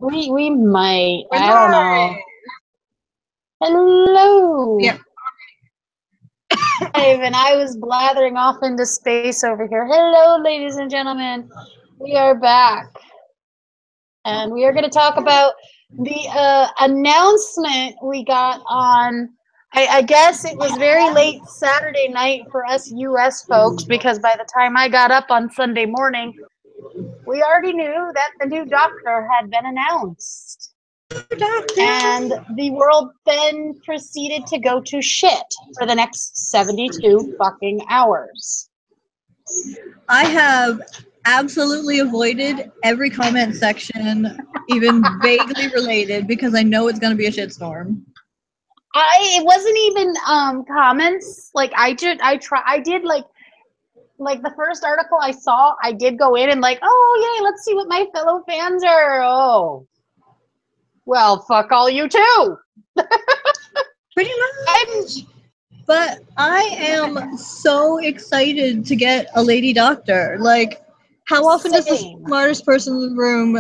We might. We're I don't know. Hello. Yep. And I was blathering off into space over here. Hello, ladies and gentlemen. We are back. And we are going to talk about the announcement we got on, I guess it was very late Saturday night for us US folks, because by the time I got up on Sunday morning, we already knew that the new Doctor had been announced. And the world then proceeded to go to shit for the next 72 fucking hours. I have absolutely avoided every comment section, even vaguely related, because I know it's going to be a shitstorm. It wasn't even comments. Like I did like the first article I saw, I did go in and like, oh yay, let's see what my fellow fans are. Oh, well, fuck all you too. Pretty much. But I am so excited to get a lady doctor. Like, how often does the smartest person in the room,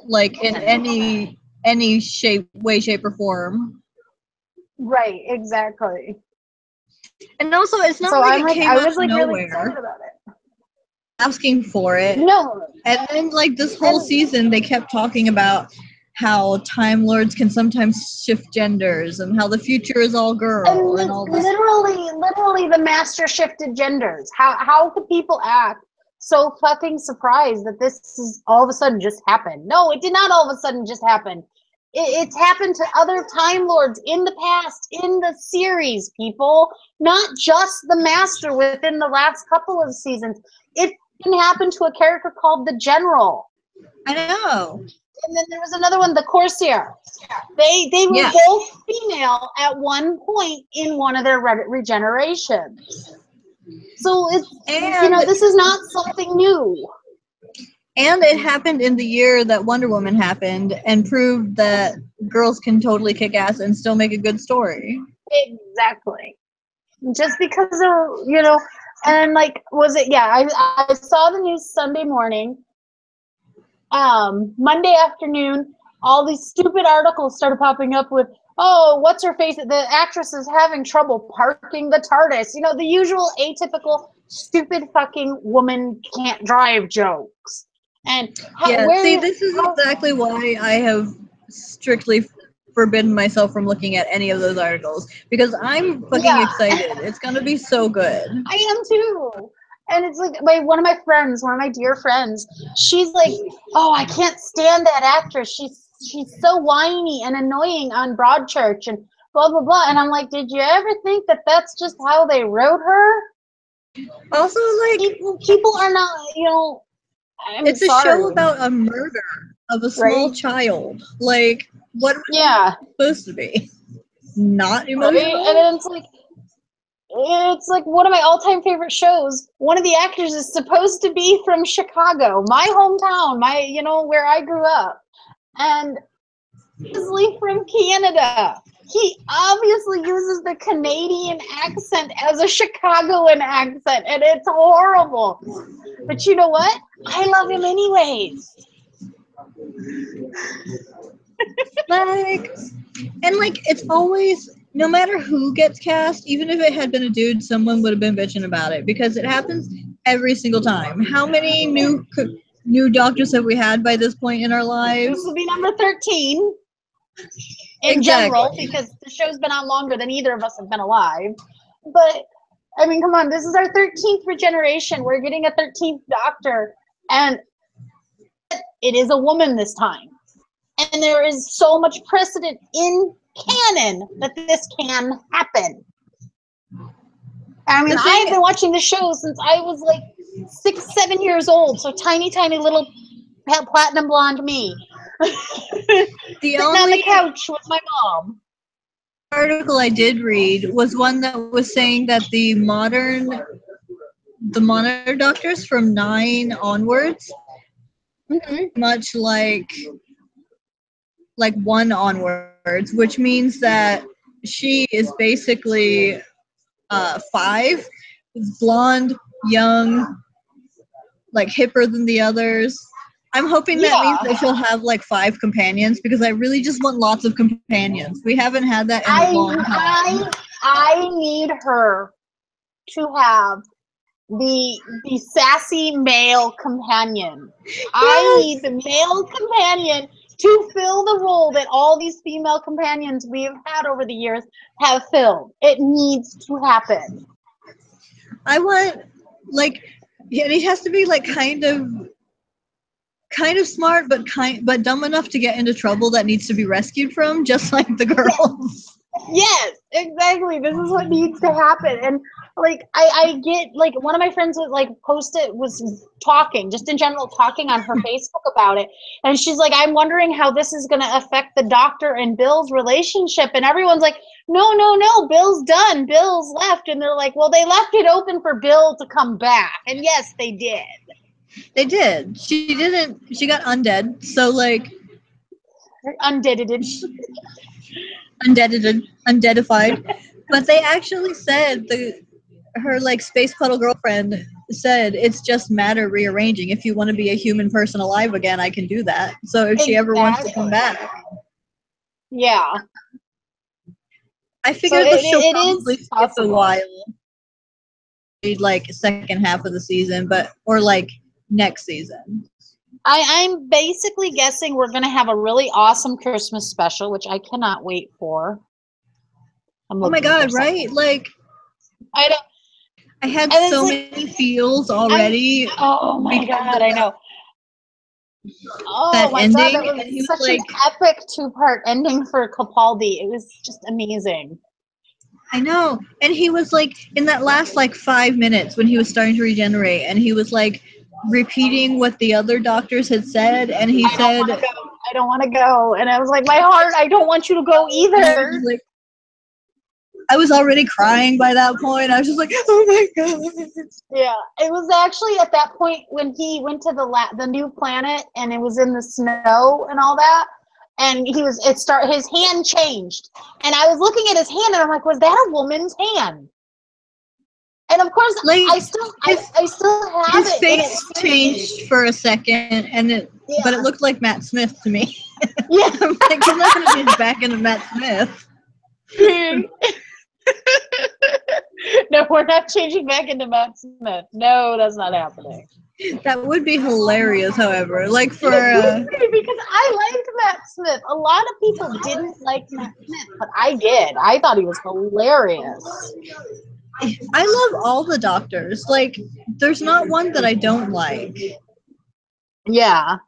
like in any shape, way, shape, or form? Right, exactly. And also, it's not so like I'm it came I out was of like nowhere. really excited about it. Asking for it. No. And then, like, this whole season, they kept talking about how Time Lords can sometimes shift genders and how the future is all girl and all this. Literally the master shifted genders. How could people act so fucking surprised that this is all of a sudden just happened? No, it did not all of a sudden just happen. It's happened to other Time Lords in the past, in the series, people. Not just the Master within the last couple of seasons. It can happen to a character called the General. I know. And then there was another one, the Corsair. They were both female at one point in one of their regenerations. So it's, this is not something new. And it happened in the year that Wonder Woman happened and proved that girls can totally kick ass and still make a good story. Exactly. Just because of, and like, was it, I saw the news Sunday morning. Monday afternoon, all these stupid articles started popping up with, oh, what's her face? The actress is having trouble parking the TARDIS. The usual atypical, stupid fucking woman can't drive jokes. And this is exactly why I have strictly forbidden myself from looking at any of those articles, because I'm fucking excited. It's gonna be so good. I am too. And it's like one of my dear friends, she's like, oh, I can't stand that actress. She's so whiny and annoying on Broadchurch and blah, blah, blah. And I'm like, did you ever think that that's just how they wrote her? Also, like, people are not, it's a show about a murder of a small child. Like, what was it supposed to be? Not emotional? Right? And it's like one of my all-time favorite shows. One of the actors is supposed to be from Chicago, my hometown, where I grew up. And Wesley from Canada. He obviously uses the Canadian accent as a Chicagoan accent, and it's horrible. But you know what? I love him anyways. It's always, no matter who gets cast, even if it had been a dude, someone would have been bitching about it, because it happens every single time. How many new doctors have we had by this point in our lives? This will be number 13 in general, because the show's been on longer than either of us have been alive. But I mean, come on, this is our 13th regeneration. We're getting a 13th doctor, and it is a woman this time. And there is so much precedent in canon that this can happen. I mean, I've been watching the show since I was like 6, 7 years old. So tiny little platinum blonde me. Sitting on the couch with my mom. Article I did read was one that was saying that the modern doctors from 9 onwards, much like 1 onwards, which means that she is basically 5, is blonde, young, like hipper than the others, I'm hoping that means that she'll have like 5 companions because I really just want lots of companions. We haven't had that in a long time. I need her to have the sassy male companion. Yes. I need the male companion to fill the role that all these female companions we have had over the years have filled. It needs to happen. I want, like, and it has to be like kind of smart, but dumb enough to get into trouble that needs to be rescued from, just like the girls. Yes, exactly. This is what needs to happen. And like I get, like, one of my friends was talking, just in general, talking on her Facebook about it. And she's like, I'm wondering how this is gonna affect the Doctor and Bill's relationship. And everyone's like, no, Bill's done. Bill's left. And they're like, well, they left it open for Bill to come back. And yes, they did. They did. She didn't. She got undead. So like, undeadified. But they actually said her like space puddle girlfriend said it's just matter rearranging. If you want to be a human person alive again, I can do that. So if she ever wants to come back, yeah. I figured the show probably skipped a while. Like second half of the season, or like next season. I'm basically guessing we're going to have a really awesome Christmas special, which I cannot wait for. Oh my god, right? Like, I had so many feels already. Oh my god, I know. Oh that my ending, god, that was such an epic 2-part ending for Capaldi. It was just amazing. I know. And he was like, in that last like 5 minutes when he was starting to regenerate, and he was like repeating what the other doctors had said, and he said, I don't want to go. And I was like, my heart, I don't want you to go either. I was already crying by that point. I was just like, oh my god. Yeah, it was actually at that point when he went to the new planet and it was in the snow and all that. And his hand changed. And I was looking at his hand and I'm like, was that a woman's hand? And of course, like, I still have his face changed for a second, but it looked like Matt Smith to me. Yeah, I'm like, he's not gonna change back into Matt Smith. No, we're not changing back into Matt Smith. No, that's not happening. That would be hilarious, however. Like for because I liked Matt Smith. A lot of people didn't like Matt Smith, but I did. I thought he was hilarious. I love all the doctors. Like, there's not one that I don't like. Yeah.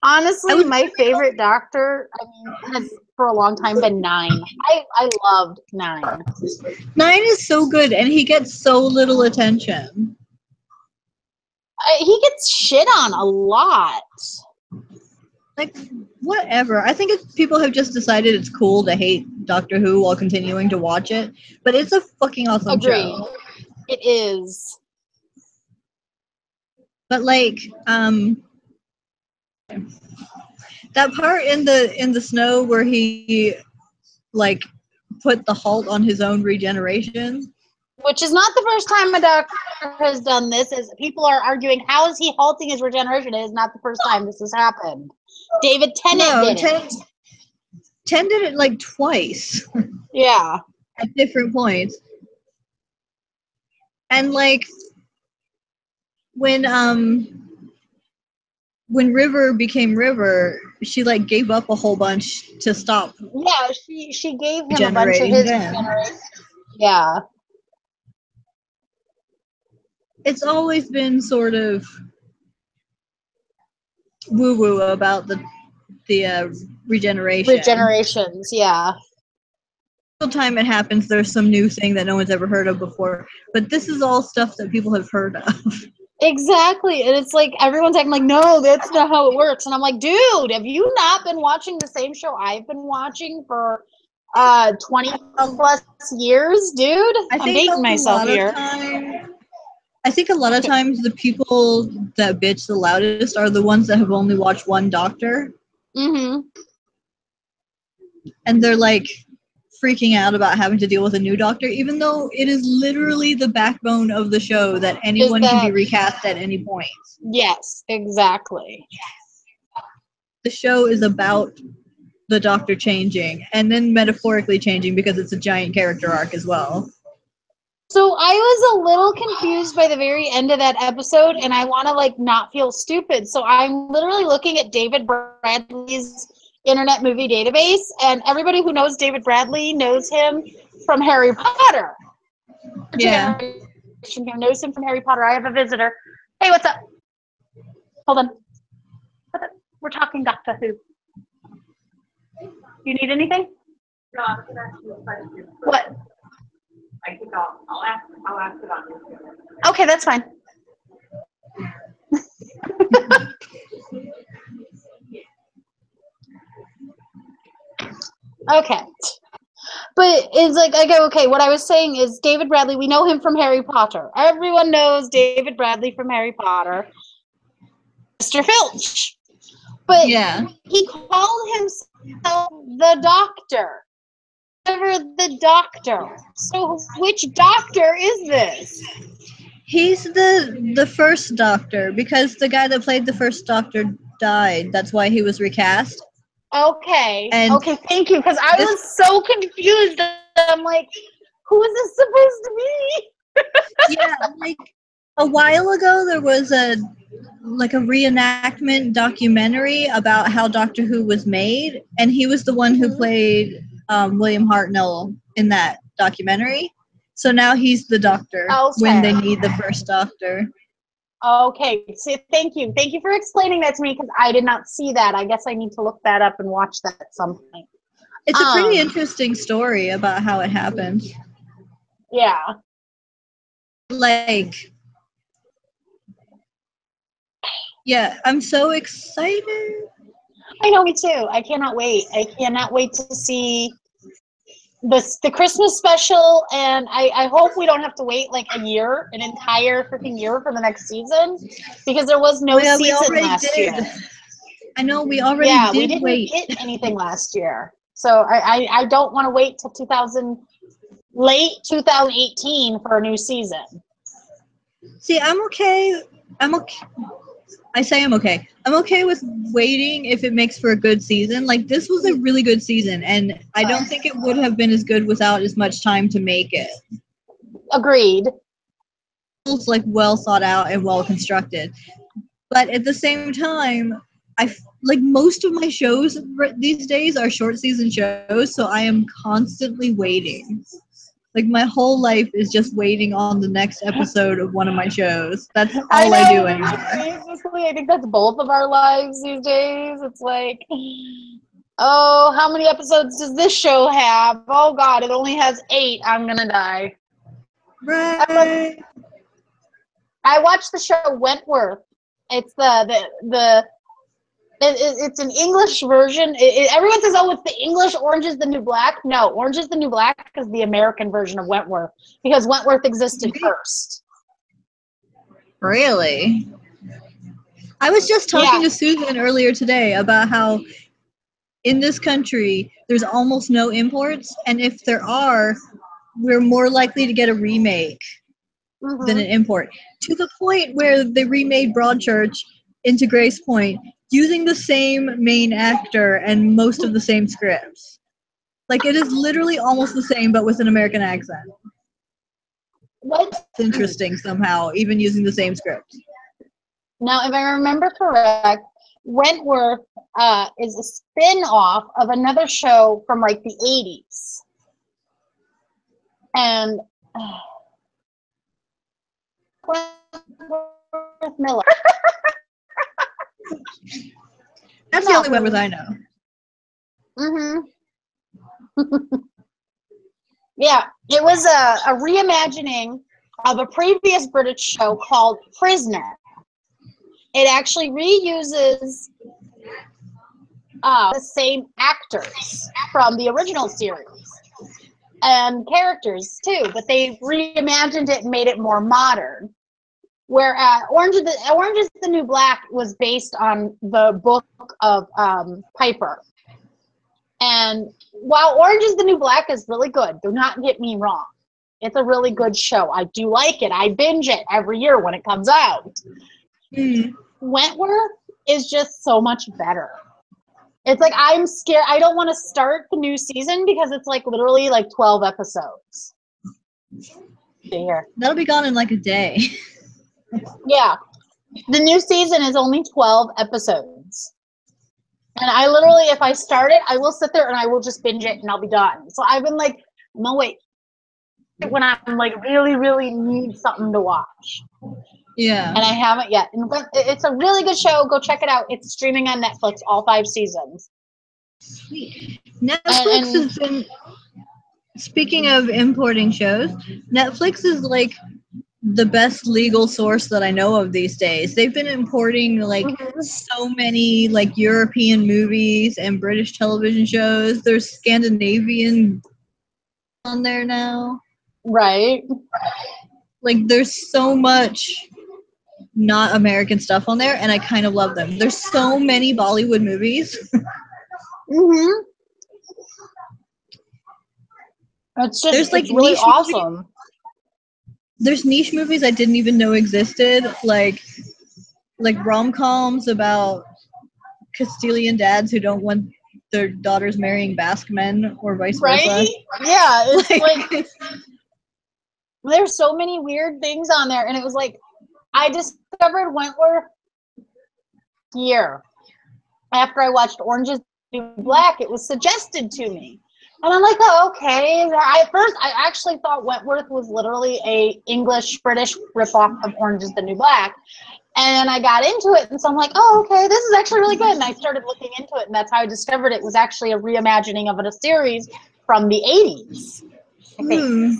Honestly, my favorite doctor, has for a long time been 9. I loved 9. 9 is so good, and he gets so little attention. He gets shit on a lot. Like, whatever. I think people have just decided it's cool to hate Doctor Who while continuing to watch it, but it's a fucking awesome show. It is. But like, that part in the snow where he like put the halt on his own regeneration, which is not the first time a doctor has done this. As people are arguing, how is he halting his regeneration? It is not the first time this has happened. David Tennant did it. 10 did it like twice. Yeah. At different points. And like when River became River, she like gave up a whole bunch to stop. Yeah, she gave him a bunch of his regeneration. Yeah. It's always been sort of woo-woo about the regeneration. Regenerations, yeah. The time it happens, there's some new thing that no one's ever heard of before. But this is all stuff that people have heard of. Exactly. And it's like everyone's acting like, no, that's not how it works. And I'm like, dude, have you not been watching the same show I've been watching for 20 plus years, dude? I'm dating myself here. I think a lot of times the people that bitch the loudest are the ones that have only watched one Doctor. Mm-hmm. And they're like, freaking out about having to deal with a new doctor, even though it is literally the backbone of the show that anyone can be recast at any point. Yes, exactly. The show is about the doctor changing, and then metaphorically changing because it's a giant character arc as well. So I was a little confused by the very end of that episode, and I want to like not feel stupid. So I'm literally looking at David Bradley's Internet Movie Database, and everybody who knows David Bradley knows him from Harry Potter. Yeah. Knows him from Harry Potter. I have a visitor. Hey, what's up? Hold on. We're talking Doctor Who. You need anything? No, I was going to ask you a question. What? I think I'll ask it on Instagram. Okay, that's fine. Okay. But it's like, I go, okay, what I was saying is David Bradley, we know him from Harry Potter. Everyone knows David Bradley from Harry Potter. Mr. Filch. But yeah, he called himself the Doctor. Never the Doctor. So which Doctor is this? He's the first Doctor, because the guy that played the first Doctor died. That's why he was recast. Okay. And okay, thank you, because I was so confused. I'm like, who is this supposed to be? Yeah, like a while ago there was a reenactment documentary about how Doctor Who was made, and he was the one who played William Hartnell in that documentary. So now he's the Doctor when they need the first Doctor. Okay, so thank you. Thank you for explaining that to me, because I did not see that. I guess I need to look that up and watch that at some point. It's a pretty interesting story about how it happened. Yeah. Like, yeah, I'm so excited. I know, me too. I cannot wait. I cannot wait to see the Christmas special, and I hope we don't have to wait like an entire freaking year for the next season, because there was no season last year. I know, we already we didn't get anything last year. So I don't want to wait till late 2018 for a new season. See, I'm okay. I say I'm okay. I'm okay with waiting if it makes for a good season. Like, this was a really good season, and I don't think it would have been as good without as much time to make it. Agreed. It's like well thought out and well constructed. But at the same time, most of my shows these days are short season shows, so I am constantly waiting. Like, my whole life is just waiting on the next episode of one of my shows. That's all I do anymore. Basically, I think that's both of our lives these days. It's like, oh, how many episodes does this show have? Oh, God, it only has 8. I'm going to die. Right. I watched the show Wentworth. It's it's an English version. Everyone says, oh, it's the English Orange is the New Black. No, Orange is the New Black is the American version of Wentworth, because Wentworth existed first. Really? I was just talking to Susan earlier today about how in this country there's almost no imports, and if there are, we're more likely to get a remake than an import. To the point where they remade Broadchurch into Grace Point using the same main actor and most of the same scripts. Like, it is literally almost the same, but with an American accent. What's interesting somehow, even using the same script. Now, if I remember correct, Wentworth is a spin-off of another show from like the 80s. And Wentworth Miller. That's the only Wentworth I know. Yeah, it was a reimagining of a previous British show called Prisoner. It actually reuses the same actors from the original series and characters too, but they reimagined it and made it more modern. Where Orange is the New Black was based on the book of Piper. And while Orange is the New Black is really good, do not get me wrong. It's a really good show. I do like it. I binge it every year when it comes out. Wentworth is just so much better. It's like I'm scared. I don't want to start the new season because it's like literally like 12 episodes. Here. That'll be gone in like a day. Yeah. The new season is only 12 episodes. And I literally, if I start it, I will sit there and I will just binge it and I'll be done. So I've been like, no, wait. When I'm like really, really need something to watch. Yeah. And I haven't yet. And it's a really good show. Go check it out. It's streaming on Netflix, all 5 seasons. Sweet. Netflix has been, speaking of importing shows, Netflix is like the best legal source that I know of these days. They've been importing like so many like European movies and British television shows. There's Scandinavian on there now. Right. Like there's so much not American stuff on there, and I kind of love them. There's so many Bollywood movies. It's just There's like it's really awesome. Movies. There's niche movies I didn't even know existed, like rom-coms about Castilian dads who don't want their daughters marrying Basque men or vice versa. Right? Yeah, it's like there's so many weird things on there, and it was like I discovered Wentworth here after I watched Orange is the New Black. It was suggested to me. And I'm like, oh, okay. At first, I actually thought Wentworth was literally a English-British ripoff of Orange is the New Black. And then I got into it, and so I'm like, oh, okay, this is actually really good. And I started looking into it, and that's how I discovered it was actually a reimagining of a series from the 80s, I think.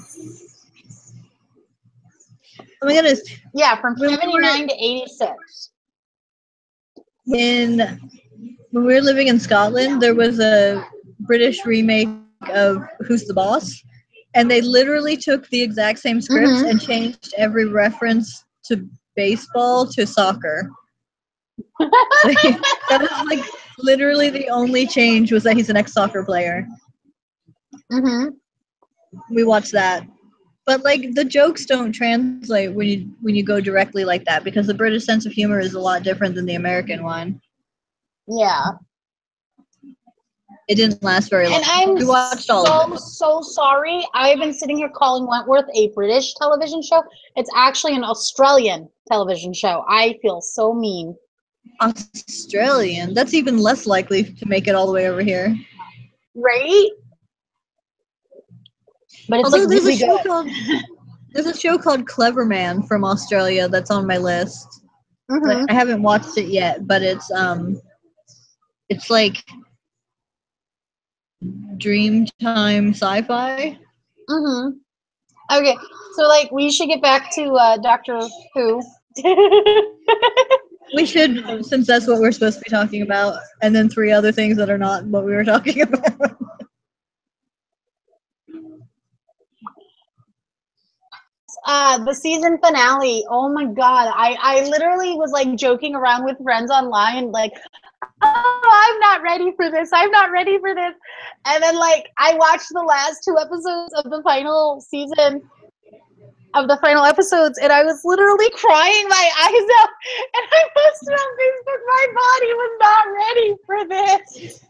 Oh my goodness. Yeah, from 79 to 86. When we were living in Scotland, there was a British remake of Who's the Boss? And they literally took the exact same scripts and changed every reference to baseball to soccer. That was like literally the only change was that he's an ex-soccer player. We watched that. But like the jokes don't translate when you go directly like that because the British sense of humor is a lot different than the American one. Yeah. It didn't last very long. And I'm we watched all of it. so sorry. I've been sitting here calling Wentworth a British television show. It's actually an Australian television show. I feel so mean. Australian? That's even less likely to make it all the way over here. Right? But it's although like there's really a show good. called there's a show called Clever Man from Australia that's on my list. But I haven't watched it yet, but it's like Dreamtime sci-fi. Okay, so like we should get back to Doctor Who. We should, since that's what we're supposed to be talking about, and then 3 other things that are not what we were talking about. The season finale. Oh my god. I literally was like joking around with friends online, like, oh, I'm not ready for this. I'm not ready for this. And then like I watched the last 2 episodes of the final season of the final episodes, and I was literally crying my eyes out. And I posted on Facebook, my body was not ready for this.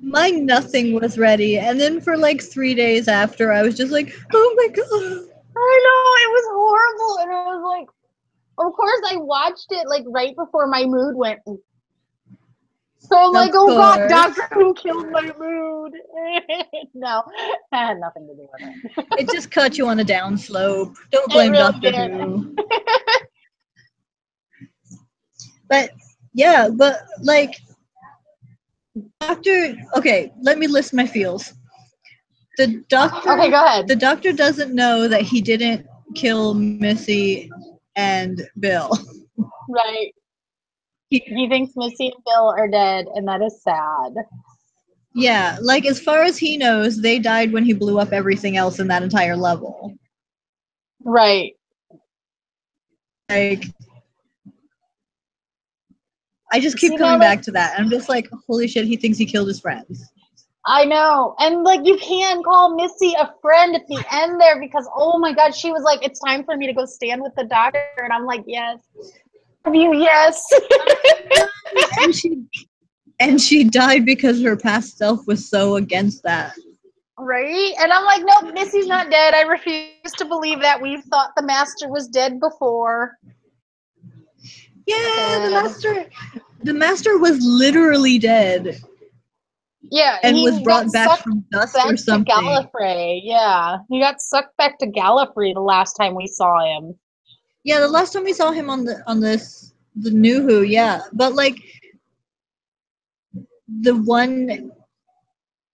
My nothing was ready, and then for like 3 days after, I was just like, oh my god. I know, it was horrible, and I was like, of course I watched it like right before my mood went. So I'm like, oh god, Doctor Who killed my mood. No, that had nothing to do with it. It just cut you on a down slope. Don't blame really Doctor did. Who. But yeah, but like okay, let me list my feels. The doctor Okay, go ahead. The doctor doesn't know that he didn't kill Missy and Bill. Right. He thinks Missy and Bill are dead, and that is sad. Yeah, like as far as he knows, they died when he blew up everything else in that entire level. Right. Like, I just keep coming back to that. I'm just like, holy shit, he thinks he killed his friends. I know. And like you can call Missy a friend at the end there because oh my god, she was like, it's time for me to go stand with the doctor. And I'm like, yes. Yes. and she died because her past self was so against that. Right? And I'm like, no, Missy's not dead. I refuse to believe that. We've thought the master was dead before. Yeah, the master was literally dead. Yeah, and he was brought back sucked from dust back or to something. Gallifrey. Yeah, he got sucked back to Gallifrey the last time we saw him. Yeah, the last time we saw him on the New Who, yeah. But like the one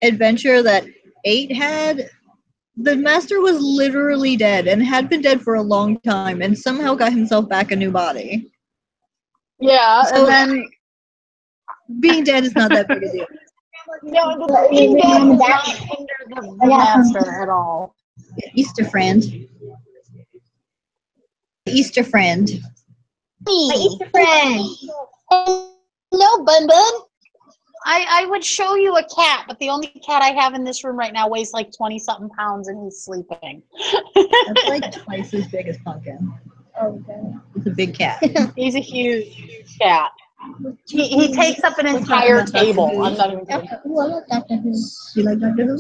adventure that 8 had, the master was literally dead and had been dead for a long time and somehow got himself back a new body. Yeah, So and then being dead is not that big a deal. no, the being dead does not hinder the master at all. Easter friend. Easter friend. My Easter friend. Hello, Bun Bun. I would show you a cat, but the only cat I have in this room right now weighs like 20-something pounds and he's sleeping. That's like twice as big as Pumpkin. Okay. It's a big cat. He's a huge cat. He takes up an entire table. I'm not even kidding. Ooh, I love Doctor Who. You like Doctor Who?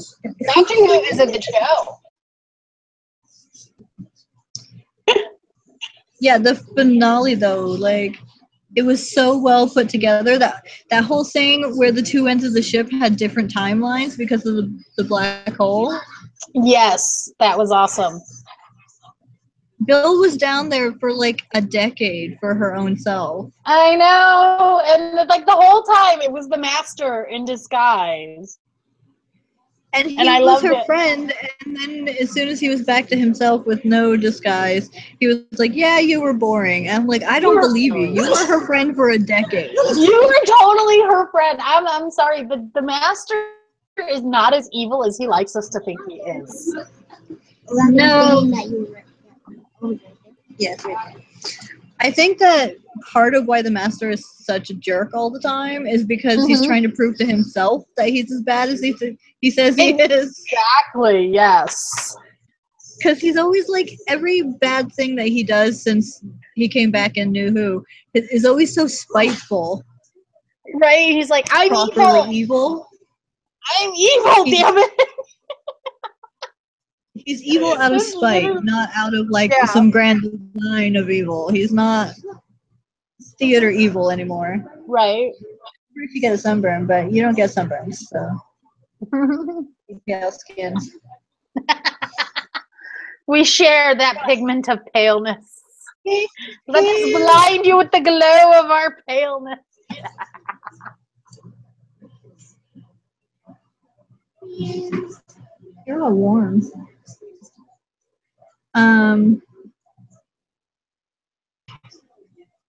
Doctor Who is a good show. Yeah, the finale though, like it was so well put together that whole thing where the two ends of the ship had different timelines because of the black hole. Yes, that was awesome. Bill was down there for like a decade for her own self. I know, and like the whole time it was the master in disguise. And he I was loved her it. friend, and then as soon as he was back to himself with no disguise, he was like, yeah, you were boring. And I'm like, I don't believe you. You were her friend for a decade. You were totally her friend. I'm sorry, the master is not as evil as he likes us to think he is. No. Yes. I think that part of why the master is such a jerk all the time is because he's trying to prove to himself that he's as bad as he says he is. Exactly, yes. Because he's always like, every bad thing that he does since he came back in New Who is always so spiteful. Right? He's like, I'm evil. I'm evil, damn it. He's evil out of spite, not out of like some grand design of evil. He's not theater evil anymore. Right. If you get a sunburn, but you don't get sunburns, so you get skin. We share that pigment of paleness. Let's blind you with the glow of our paleness. You're all warm.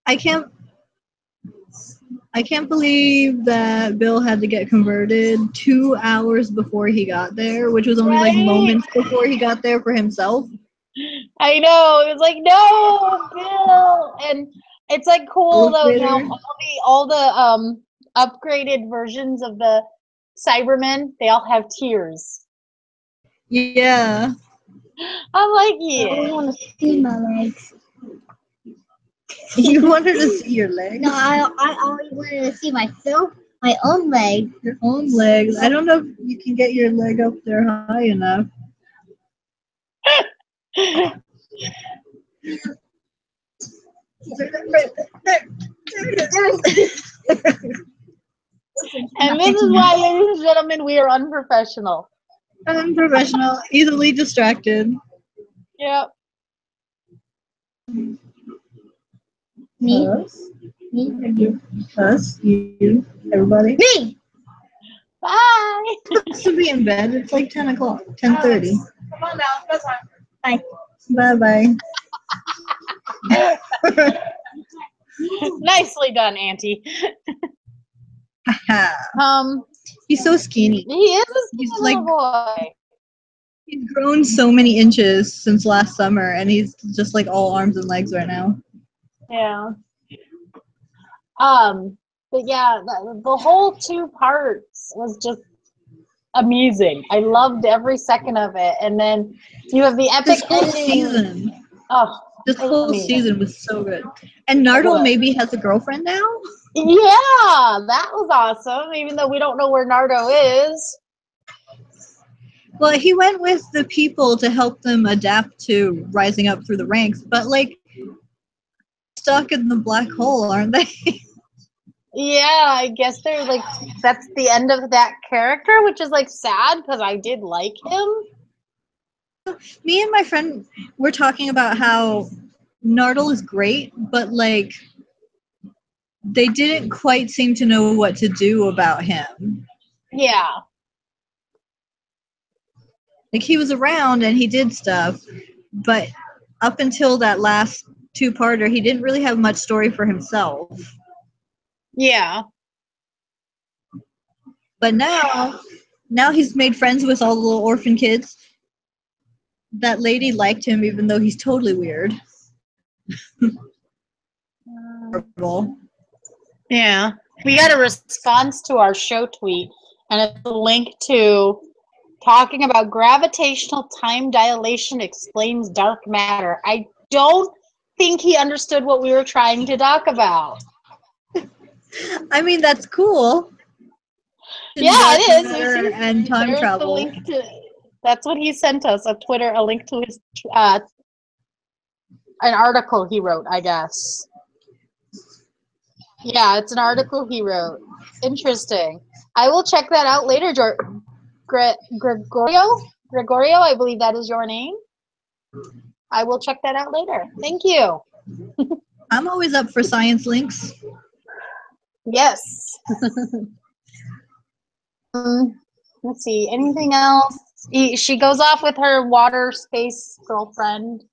I can't believe that Bill had to get converted 2 hours before he got there, which was only like moments before he got there for himself. I know. It was like, no, Bill. And it's like cool though now all the upgraded versions of the Cybermen, they all have tears. Yeah. I'm like, yeah. I want to see my legs. You wanted to see your legs? No, I always wanted to see myself, my own legs. Your own legs. I don't know if you can get your leg up there high enough. And this is why, ladies and gentlemen, we are unprofessional. Unprofessional, easily distracted. Yep. Me? Me? You. Us? You? Everybody? Me! Bye! To be in bed. It's like 10 o'clock. 10:30. Come on now, it's bedtime. Bye. Bye. Nicely done, Auntie. He's so skinny. He is a skinny little boy. He's grown so many inches since last summer, and he's just like all arms and legs right now. Yeah. But yeah, the whole 2 parts was just amazing. I loved every second of it. And then you have the epic This whole ending. season. Oh, This it was whole amazing. season was so good. And Nardole maybe has a girlfriend now? Yeah, that was awesome, even though we don't know where Nardo is. Well, he went with the people to help them adapt to rising up through the ranks, but like stuck in the black hole, aren't they? Yeah, I guess they're like, that's the end of that character, which is like sad because I did like him. Me and my friend were talking about how Nardole is great, but like they didn't quite seem to know what to do about him. Yeah. Like he was around and he did stuff, but up until that last two-parter, he didn't really have much story for himself. Yeah. But now he's made friends with all the little orphan kids. That lady liked him even though he's totally weird. Horrible. Yeah. We got a response to our show tweet, and it's a link to talking about gravitational time dilation explains dark matter. I don't think he understood what we were trying to talk about. I mean, that's cool. Yeah, it is. Matter and time travel. The link to, that's what he sent us, a link to his an article he wrote, I guess. Yeah, it's an article he wrote. Interesting. I will check that out later, Gregorio, I believe that is your name. I will check that out later. Thank you. I'm always up for science links. Yes. Let's see. Anything else? She goes off with her water space girlfriend.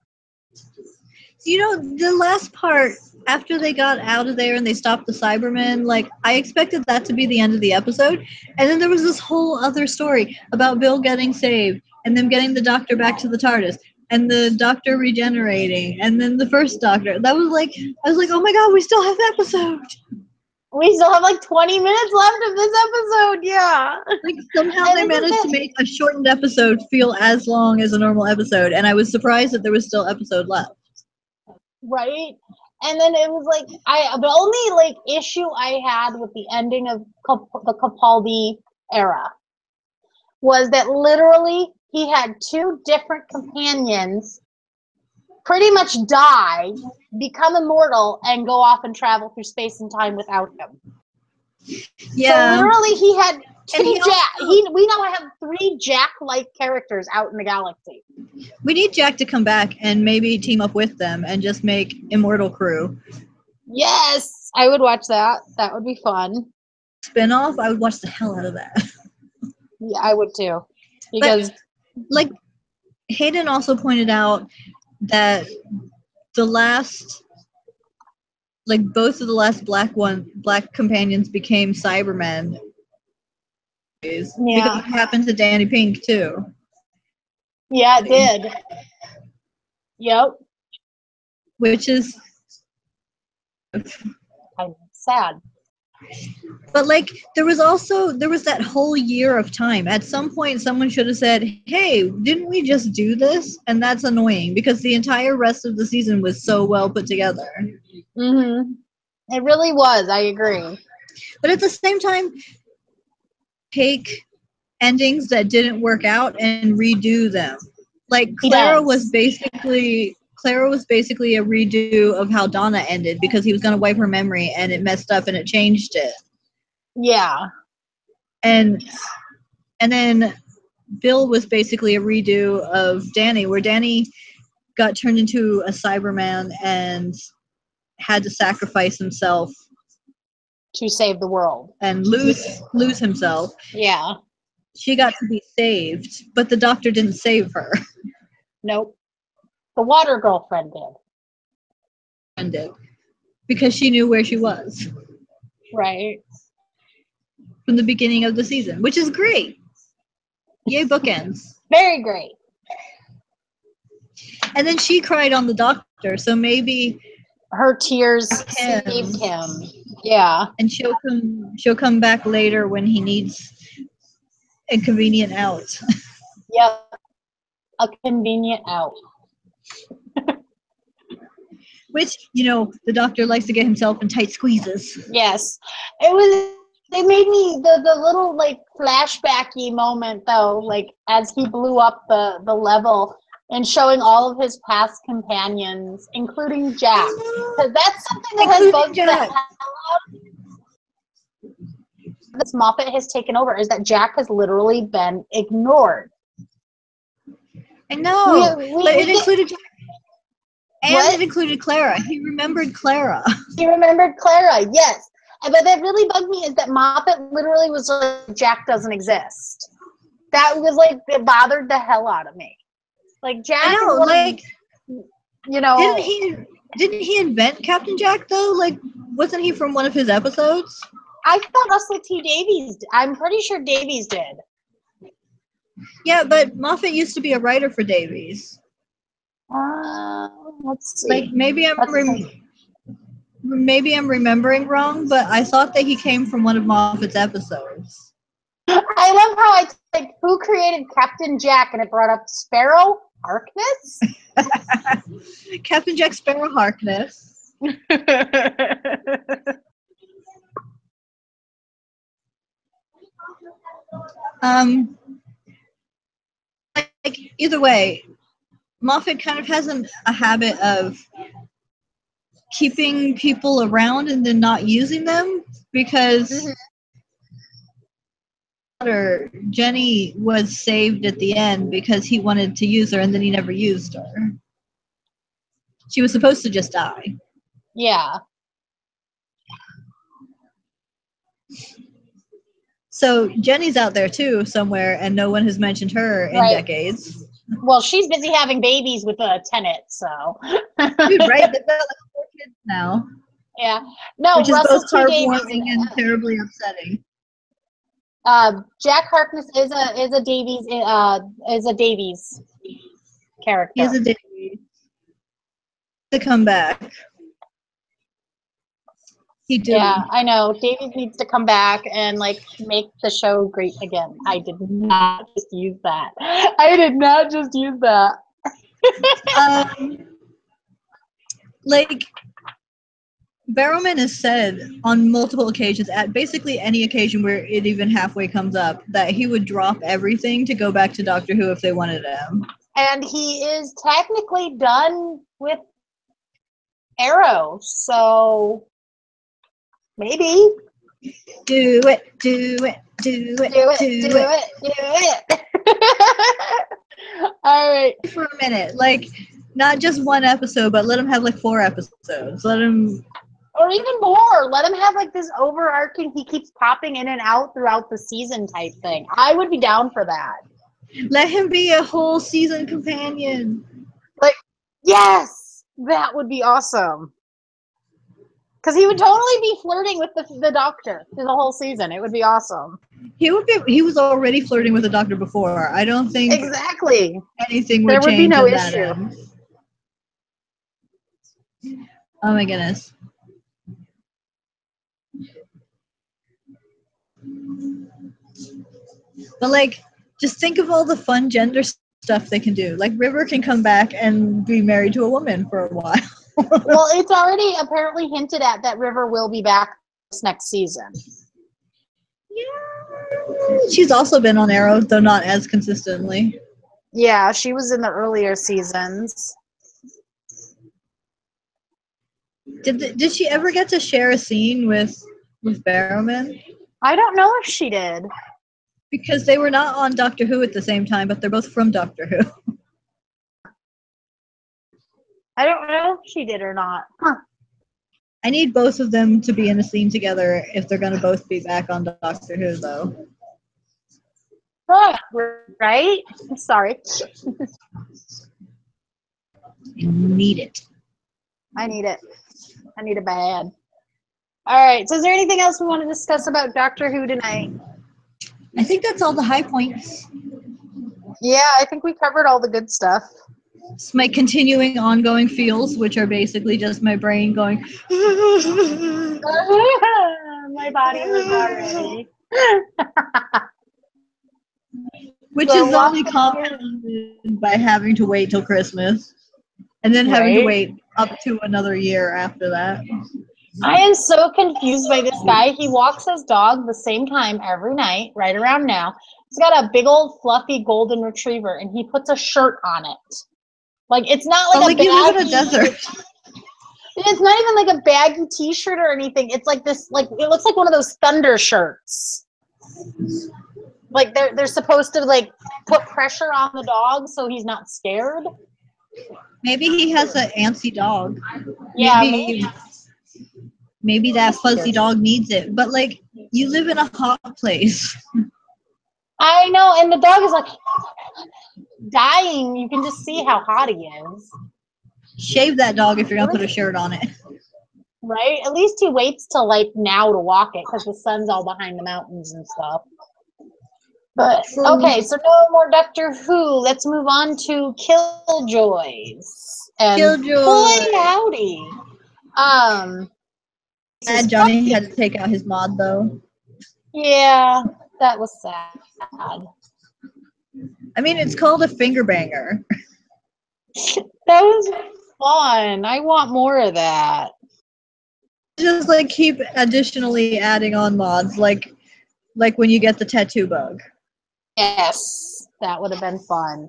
You know, the last part, after they got out of there and they stopped the Cybermen, like, I expected that to be the end of the episode. And then there was this whole other story about Bill getting saved and them getting the doctor back to the TARDIS and the doctor regenerating and then the first doctor. That was like, I was like, oh my god, we still have the episode. We still have like 20 minutes left of this episode, yeah. Like, somehow they managed to make a shortened episode feel as long as a normal episode, and I was surprised that there was still episode left. Right? And then it was like, the only like issue I had with the ending of the Capaldi era was that literally he had two different companions pretty much die, become immortal, and go off and travel through space and time without him. Yeah. So literally he had two also, we now have 3 Jack-like characters out in the galaxy. We need Jack to come back and maybe team up with them and just make Immortal Crew. Yes, I would watch that. That would be fun. Spin-off, I would watch the hell out of that. Yeah, I would too. Because, but, like, Hayden also pointed out that the last, like, both of the last black companions became Cybermen. Yeah. Because it happened to Danny Pink too. Yeah, it did. Yep. Which is kind of sad. But like there was that whole year of time. At some point someone should have said, hey, didn't we just do this? And that's annoying because the entire rest of the season was so well put together. Mm-hmm. It really was, I agree. But at the same time, take endings that didn't work out and redo them. Like Clara was basically a redo of how Donna ended because he was going to wipe her memory and it messed up and it changed it. Yeah. And then Bill was basically a redo of Danny, where Danny got turned into a Cyberman and had to sacrifice himself to save the world and lose himself. Yeah. She got to be saved, but the doctor didn't save her. Nope. The water girlfriend did. Because she knew where she was. Right. From the beginning of the season, which is great. Yay, bookends. Very great. And then she cried on the doctor, so maybe her tears saved him. Yeah. And she'll come back later when he needs a convenient out. Yep. A convenient out. Which, you know, the Doctor likes to get himself in tight squeezes. Yes. It made me the little like flashbacky moment though, like as he blew up the level and showing all of his past companions, including Jack. Because that's something that has bugged the hell out of me. This Moffat has taken over is that Jack has literally been ignored. I know. But it included Jack. And what? It included Clara. He remembered Clara. He remembered Clara, yes. But that really bugged me is that Moffat literally was like, Jack doesn't exist. That was like, it bothered the hell out of me. Like, Jack I know, is one like, of, you know. Didn't he invent Captain Jack, though? Like, wasn't he from one of his episodes? I thought Russell T. Davies did. I'm pretty sure Davies did. Yeah, but Moffat used to be a writer for Davies. Let's see. Like, maybe I'm remembering wrong, but I thought that he came from one of Moffat's episodes. I love how I like who created Captain Jack and it brought up Sparrow Harkness. Captain Jack Sparrow Harkness. Like either way, Moffat kind of has a habit of keeping people around and then not using them because Jenny was saved at the end because he wanted to use her and then he never used her. She was supposed to just die. Yeah. So Jenny's out there too somewhere and no one has mentioned her in decades. Well, she's busy having babies with a tenant, so. Dude, right? They've got like 4 kids now. Yeah. No, which is Russell both T. heartwarming Davies and terribly upsetting. Jack Harkness is a Davies character. He is a Davies. To come back. He did. Yeah, I know. Davies needs to come back and like make the show great again. I did not just use that. Like Barrowman has said on multiple occasions, at basically any occasion where it even halfway comes up, that he would drop everything to go back to Doctor Who if they wanted him. And he is technically done with Arrow, so maybe. Do it. All right. For a minute, like not just one episode, but let him have like 4 episodes. Let him. Or even more. Let him have like this overarching, he keeps popping in and out throughout the season type thing. I would be down for that. Let him be a whole season companion. Like, yes! That would be awesome. Because he would totally be flirting with the Doctor through the whole season. It would be awesome. He was already flirting with the Doctor before. I don't think exactly anything would there would change be no in that issue. end. Oh my goodness. But like, just think of all the fun gender stuff they can do. Like River can come back and be married to a woman for a while. Well, it's already apparently hinted at that River will be back this next season. Yeah. She's also been on Arrow, though not as consistently. Yeah, she was in the earlier seasons. Did she ever get to share a scene with Barrowman? I don't know if she did. Because they were not on Doctor Who at the same time, but they're both from Doctor Who. I don't know if she did or not. Huh. I need both of them to be in a scene together if they're going to both be back on Doctor Who, though. Oh, right? I'm sorry. I need it. I need it. I need it bad. All right. So is there anything else we want to discuss about Doctor Who tonight? I think that's all the high points. Yeah, I think we covered all the good stuff. It's my continuing ongoing feels, which are basically just my brain going. My body was not ready. Which is only compounded by having to wait till Christmas. And then having to wait up to another year after that. I am so confused by this guy. He walks his dog the same time every night, right around now. He's got a big old fluffy golden retriever, and he puts a shirt on it. Like, it's not like you live in a desert. It's not even like a baggy t-shirt or anything. It's like this, like, it looks like one of those thunder shirts. Like, they're supposed to, like, put pressure on the dog so he's not scared. Maybe he has an antsy dog. Yeah, maybe that fuzzy dog needs it. But, like, you live in a hot place. I know, and the dog is, like, dying. You can just see how hot he is. Shave that dog if you're going to put a shirt on it. Right? At least he waits till, like, now to walk it because the sun's all behind the mountains and stuff. But, okay, so no more Doctor Who. Let's move on to Killjoys. And Killjoys. Boy, howdy. Sad Johnny had to take out his mod, though. Yeah, that was sad. I mean, it's called a finger banger. That was fun. I want more of that. Just, like, keep additionally adding on mods, like when you get the tattoo bug. Yes, that would have been fun.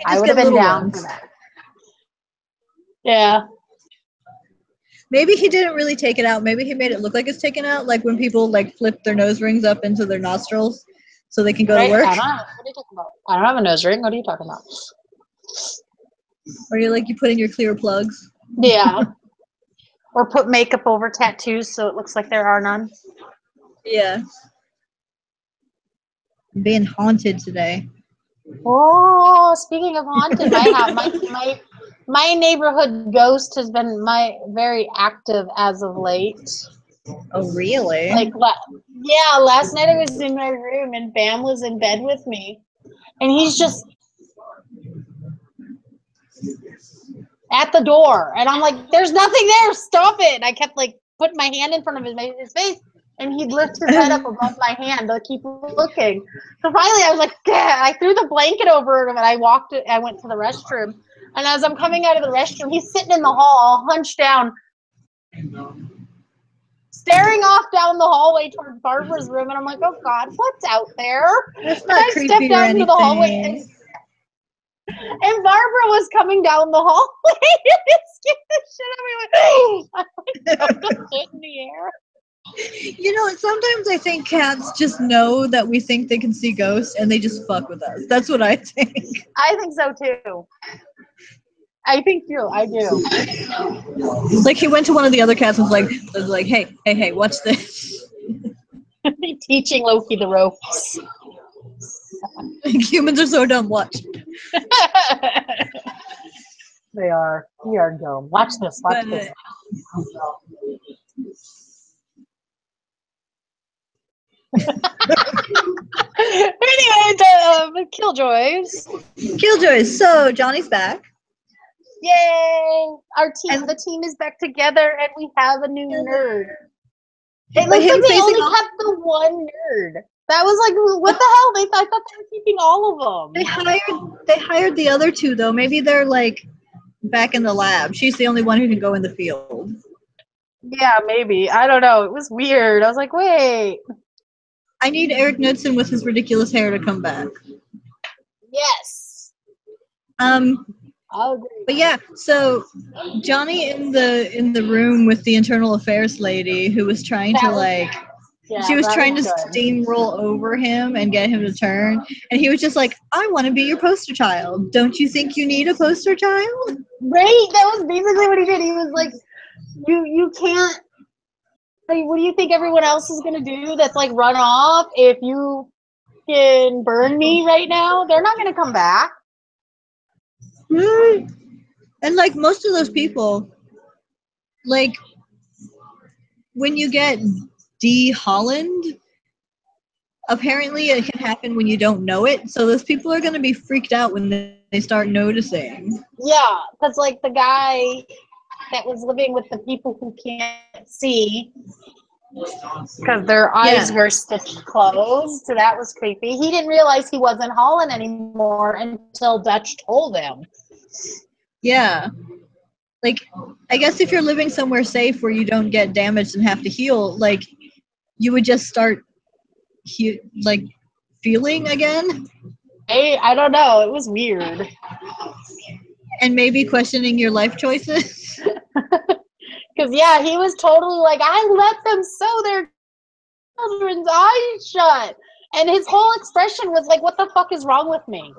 I would have been down for that. Yeah. Maybe he didn't really take it out. Maybe he made it look like it's taken out, like when people like flip their nose rings up into their nostrils so they can go to work. What are you talking about? I don't have a nose ring. What are you talking about? Or you put in your clear plugs. Yeah. Or put makeup over tattoos so it looks like there are none. Yeah. I'm being haunted today. Oh, speaking of haunted, my neighborhood ghost has been very active as of late. Oh, really? Like, last night I was in my room and Bam was in bed with me, and he's just at the door, and I'm like, "There's nothing there. Stop it!" And I kept like putting my hand in front of his face, and he'd lift his head up above my hand to keep looking. So finally, I was like, "Gah!" I threw the blanket over him, and I went to the restroom. And as I'm coming out of the restroom, he's sitting in the hall, hunched down, staring off down the hallway towards Barbara's room. And I'm like, "Oh God, what's out there?" That's not creepy or anything. I stepped out into the hallway, and Barbara was coming down the hallway. It scared the shit out of me. I like jumped a in the air. You know, sometimes I think cats just know that we think they can see ghosts and they just fuck with us. That's what I think. I think so too. I do. Like he went to one of the other cats and was like, hey, watch this. Teaching Loki the ropes. Humans are so dumb. Watch. They are. We are dumb. Watch this. Watch this. Anyway, Killjoys. Killjoys. So Johnny's back. Yay! The team is back together, and we have a new nerd. It looks like they only kept the one nerd. That was like, what the hell? I thought they were keeping all of them. They hired the other two though. Maybe they're like back in the lab. She's the only one who can go in the field. Yeah, maybe. I don't know. It was weird. I was like, wait. I need Eric Knudsen with his ridiculous hair to come back. Yes. I'll agree. But yeah, so Johnny in the room with the internal affairs lady who was trying to she was trying to steamroll over him and get him to turn, and he was just like, I want to be your poster child. Don't you think you need a poster child? Right? That was basically what he did. He was like, you can't, like, what do you think everyone else is going to do that's like run off if you can burn me right now? They're not going to come back. And like most of those people, like when you get D. Holland, apparently it can happen when you don't know it. So those people are going to be freaked out when they start noticing. Yeah, because like the guy that was living with the people who can't see, because their eyes were stitched closed. So that was creepy. He didn't realize he wasn't Holland anymore until Dutch told him. Yeah. Like, I guess if you're living somewhere safe where you don't get damaged and have to heal, like, you would just start, like, feeling again. I don't know. It was weird. And maybe questioning your life choices. Because, yeah, he was totally like, I let them sew their children's eyes shut. And his whole expression was like, what the fuck is wrong with me?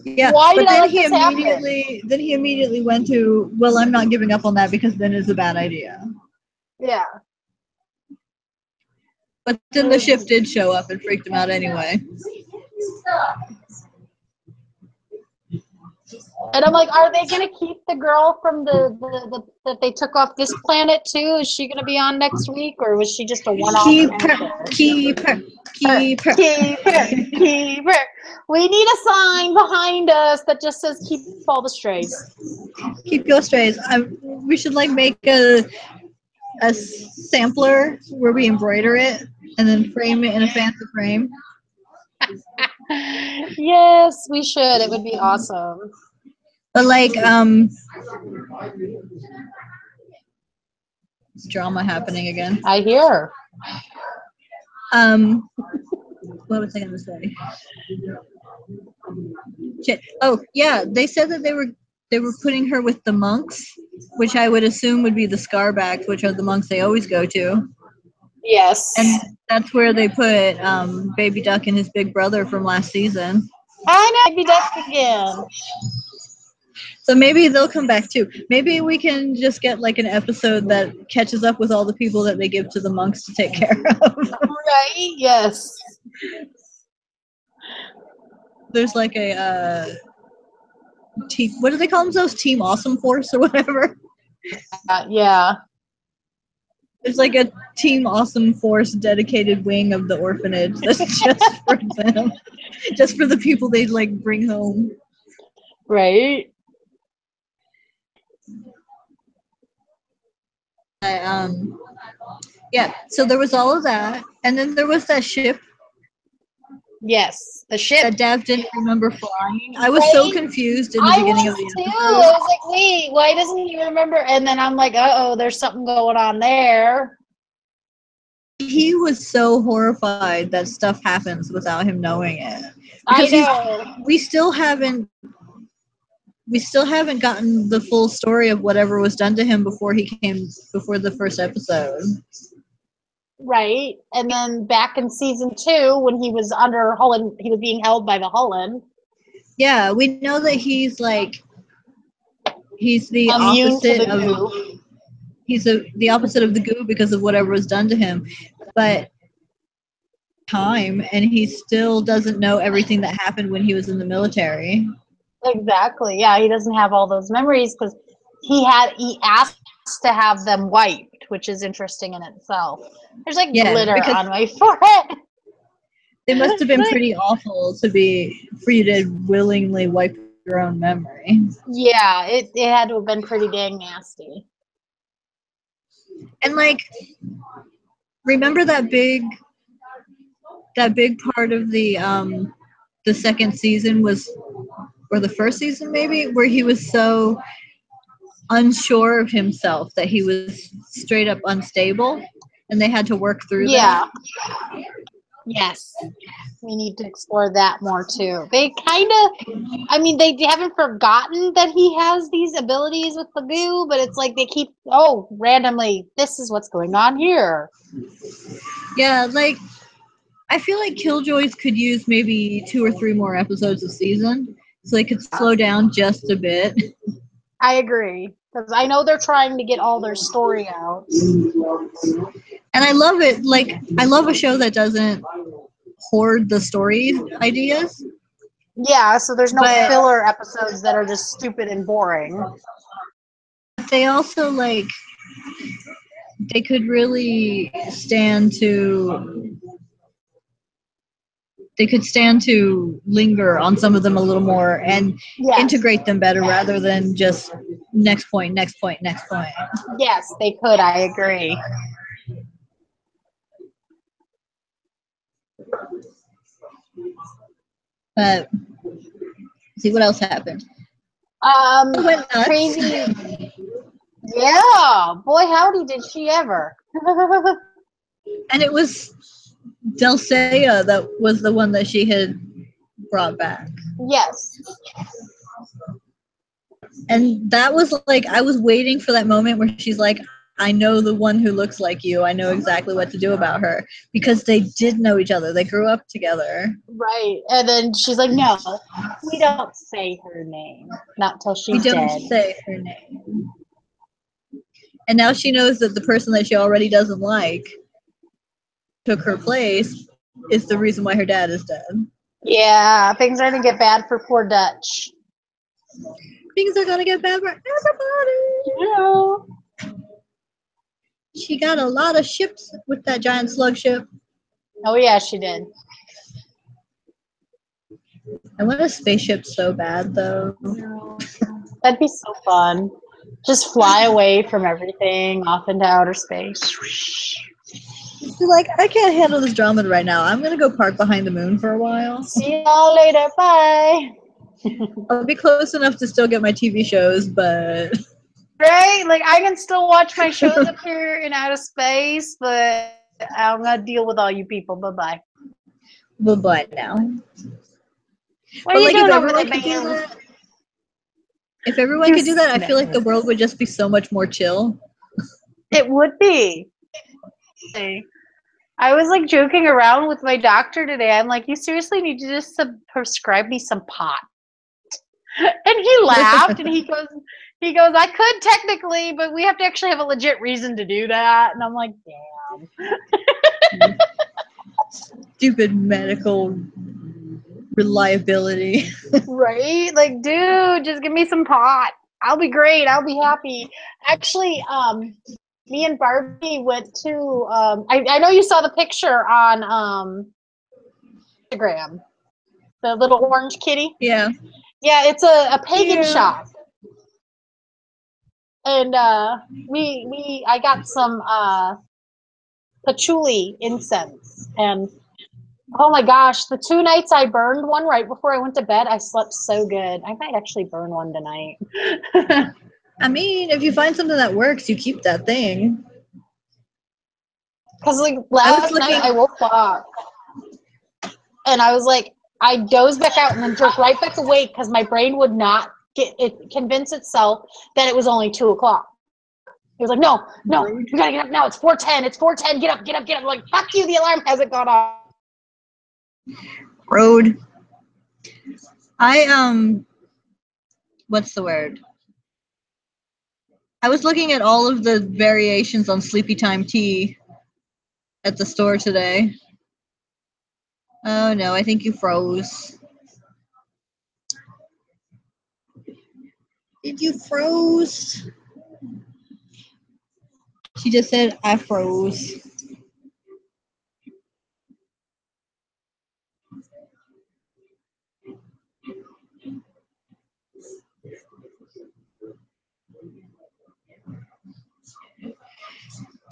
Yeah, why but did I then let he this immediately happen? then he immediately went to, well, I'm not giving up on that because then it's a bad idea. Yeah. But then the ship did show up and freaked him out anyway. And I'm like, are they going to keep the girl from the that they took off this planet too? Is she going to be on next week, or was she just a one-off character? Keep her. Keep her. We need a sign behind us that just says "Keep all the strays." Keep your strays. We should like make a sampler where we embroider it and then frame it in a fancy frame. Yes, we should. It would be awesome. But like drama happening again. I hear. What was I gonna say? Shit. Oh yeah, they said that they were putting her with the monks, which I would assume would be the Scarbacks, which are the monks they always go to. Yes. And that's where they put Baby Duck and his big brother from last season. I know, Baby Duck again. So maybe they'll come back too. Maybe we can just get like an episode that catches up with all the people that they give to the monks to take care of. Right? Yes. There's like a team. What do they call themselves? Team Awesome Force or whatever. Yeah. There's like a Team Awesome Force dedicated wing of the orphanage that's just for them, just for the people they like bring home. Right. Yeah. So there was all of that, and then there was that ship. Yes, the ship that Dev didn't remember flying. I was so confused in the beginning of the episode. I was like, wait, why doesn't he remember? And then I'm like, uh-oh, there's something going on there. He was so horrified that stuff happens without him knowing it. Because I know. We still haven't gotten the full story of whatever was done to him before the first episode. Right. And then back in season 2, when he was under Holland, he was being held by the Holland. Yeah, we know that he's the Immune opposite to the of goo. He's the opposite of the goo because of whatever was done to him. But time, and he still doesn't know everything that happened when he was in the military. Exactly. Yeah, he doesn't have all those memories because he asked to have them wiped, which is interesting in itself. There's like glitter on my forehead. They must have been pretty awful for you to willingly wipe your own memory. Yeah, it had to have been pretty dang nasty. And like, remember that big part of the second season or the first season maybe, where he was so unsure of himself that he was straight up unstable, and they had to work through that. Yes. We need to explore that more too. They kind of, they haven't forgotten that he has these abilities with the goo, but it's like they keep, randomly, this is what's going on here. Yeah, like, I feel like Killjoys could use maybe 2 or 3 more episodes a season, so they could slow down just a bit. I agree, because I know they're trying to get all their story out. And I love it. Like, I love a show that doesn't hoard the story ideas. Yeah, so there's no filler episodes that are just stupid and boring. They also, like, they could really stand to linger on some of them a little more and integrate them better rather than just next point. Yes, they could. I agree. But see what else happened. Went nuts. Crazy. Yeah, boy, howdy, did she ever. And it was Dulcea that was the one that she had brought back. Yes. And that was like, I was waiting for that moment where she's like, I know the one who looks like you. I know exactly what to do about her. Because they did know each other. They grew up together. Right. And then she's like, no, we don't say her name. Not till she's dead. We don't say her name. And now she knows that the person that she already doesn't like took her place is the reason why her dad is dead. Yeah, things are going to get bad for poor Dutch. Things are going to get bad for everybody. Yeah. She got a lot of ships with that giant slug ship. Oh, yeah, she did. I want a spaceship so bad, though. That'd be so fun. Just fly away from everything off into outer space. You're like, I can't handle this drama right now. I'm going to go park behind the moon for a while. See y'all later. Bye. I'll be close enough to still get my TV shows, but... Right? Like, I can still watch my shows up here in outer space, but I'm going to deal with all you people. Bye-bye. Bye-bye now. What are you doing over there, man? If everyone could do that, I feel like the world would just be so much more chill. It would be. I was like joking around with my doctor today. I'm like, you seriously need to just prescribe me some pot. And he laughed and he goes, I could technically, but we have to actually have a legit reason to do that. And I'm like, damn. Stupid medical reliability. Right? Like, dude, just give me some pot. I'll be great. I'll be happy. Actually, me and Barbie went to I know you saw the picture on Instagram. The little orange kitty. Yeah. Yeah, it's a pagan shop. And I got some patchouli incense, and oh my gosh, the 2 nights I burned one right before I went to bed, I slept so good. I might actually burn one tonight. I mean, if you find something that works, you keep that thing. Because like last night I woke up and I was like, I dozed back out and then jerked right back awake because my brain would not convince itself that it was only 2 o'clock. It was like, no, you gotta get up now. It's 4:10. It's 4:10. Get up. I'm like, fuck you. The alarm hasn't gone off. Road. What's the word? I was looking at all of the variations on Sleepy Time tea at the store today. Oh no, I think you froze. Did you froze? She just said, I froze.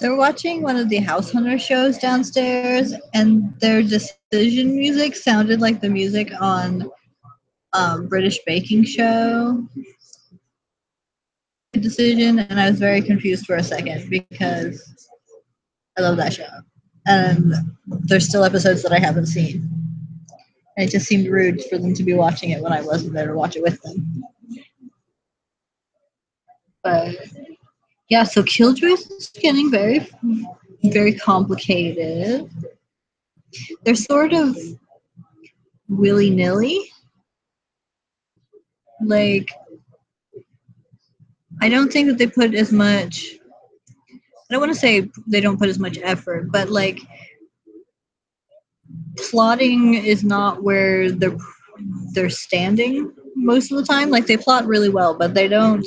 They're watching one of the House Hunter shows downstairs, and their decision music sounded like the music on British Baking Show Decision, and I was very confused for a second because I love that show. And there's still episodes that I haven't seen. And it just seemed rude for them to be watching it when I wasn't there to watch it with them. But yeah, so Killjoys is getting very, very complicated. They're sort of willy-nilly. Like, I don't think that they put as much, I don't want to say they don't put as much effort, but like, plotting is not where they're standing most of the time. Like, they plot really well, but they don't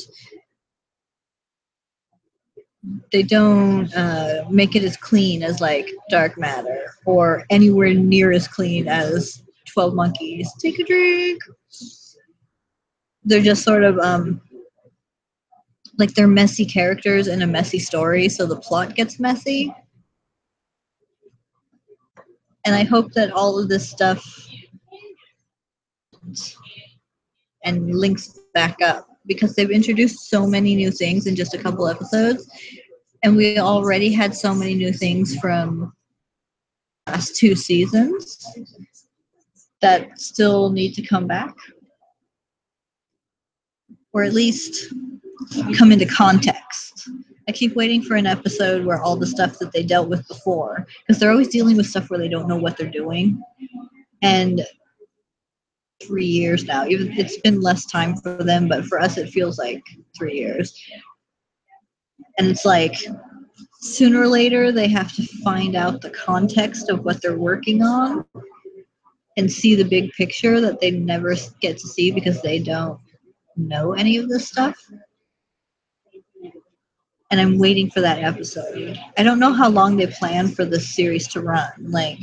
make it as clean as like Dark Matter or anywhere near as clean as 12 Monkeys. Take a drink. They're just sort of like they're messy characters in a messy story, so the plot gets messy. And I hope that all of this stuff and links back up because they've introduced so many new things in just a couple episodes. And we already had so many new things from last 2 seasons that still need to come back. Or at least come into context. I keep waiting for an episode where all the stuff that they dealt with before, because they're always dealing with stuff where they don't know what they're doing. And 3 years now, even it's been less time for them, but for us it feels like 3 years. And it's like sooner or later they have to find out the context of what they're working on and see the big picture that they never get to see because they don't know any of this stuff. And I'm waiting for that episode. I don't know how long they plan for this series to run. Like,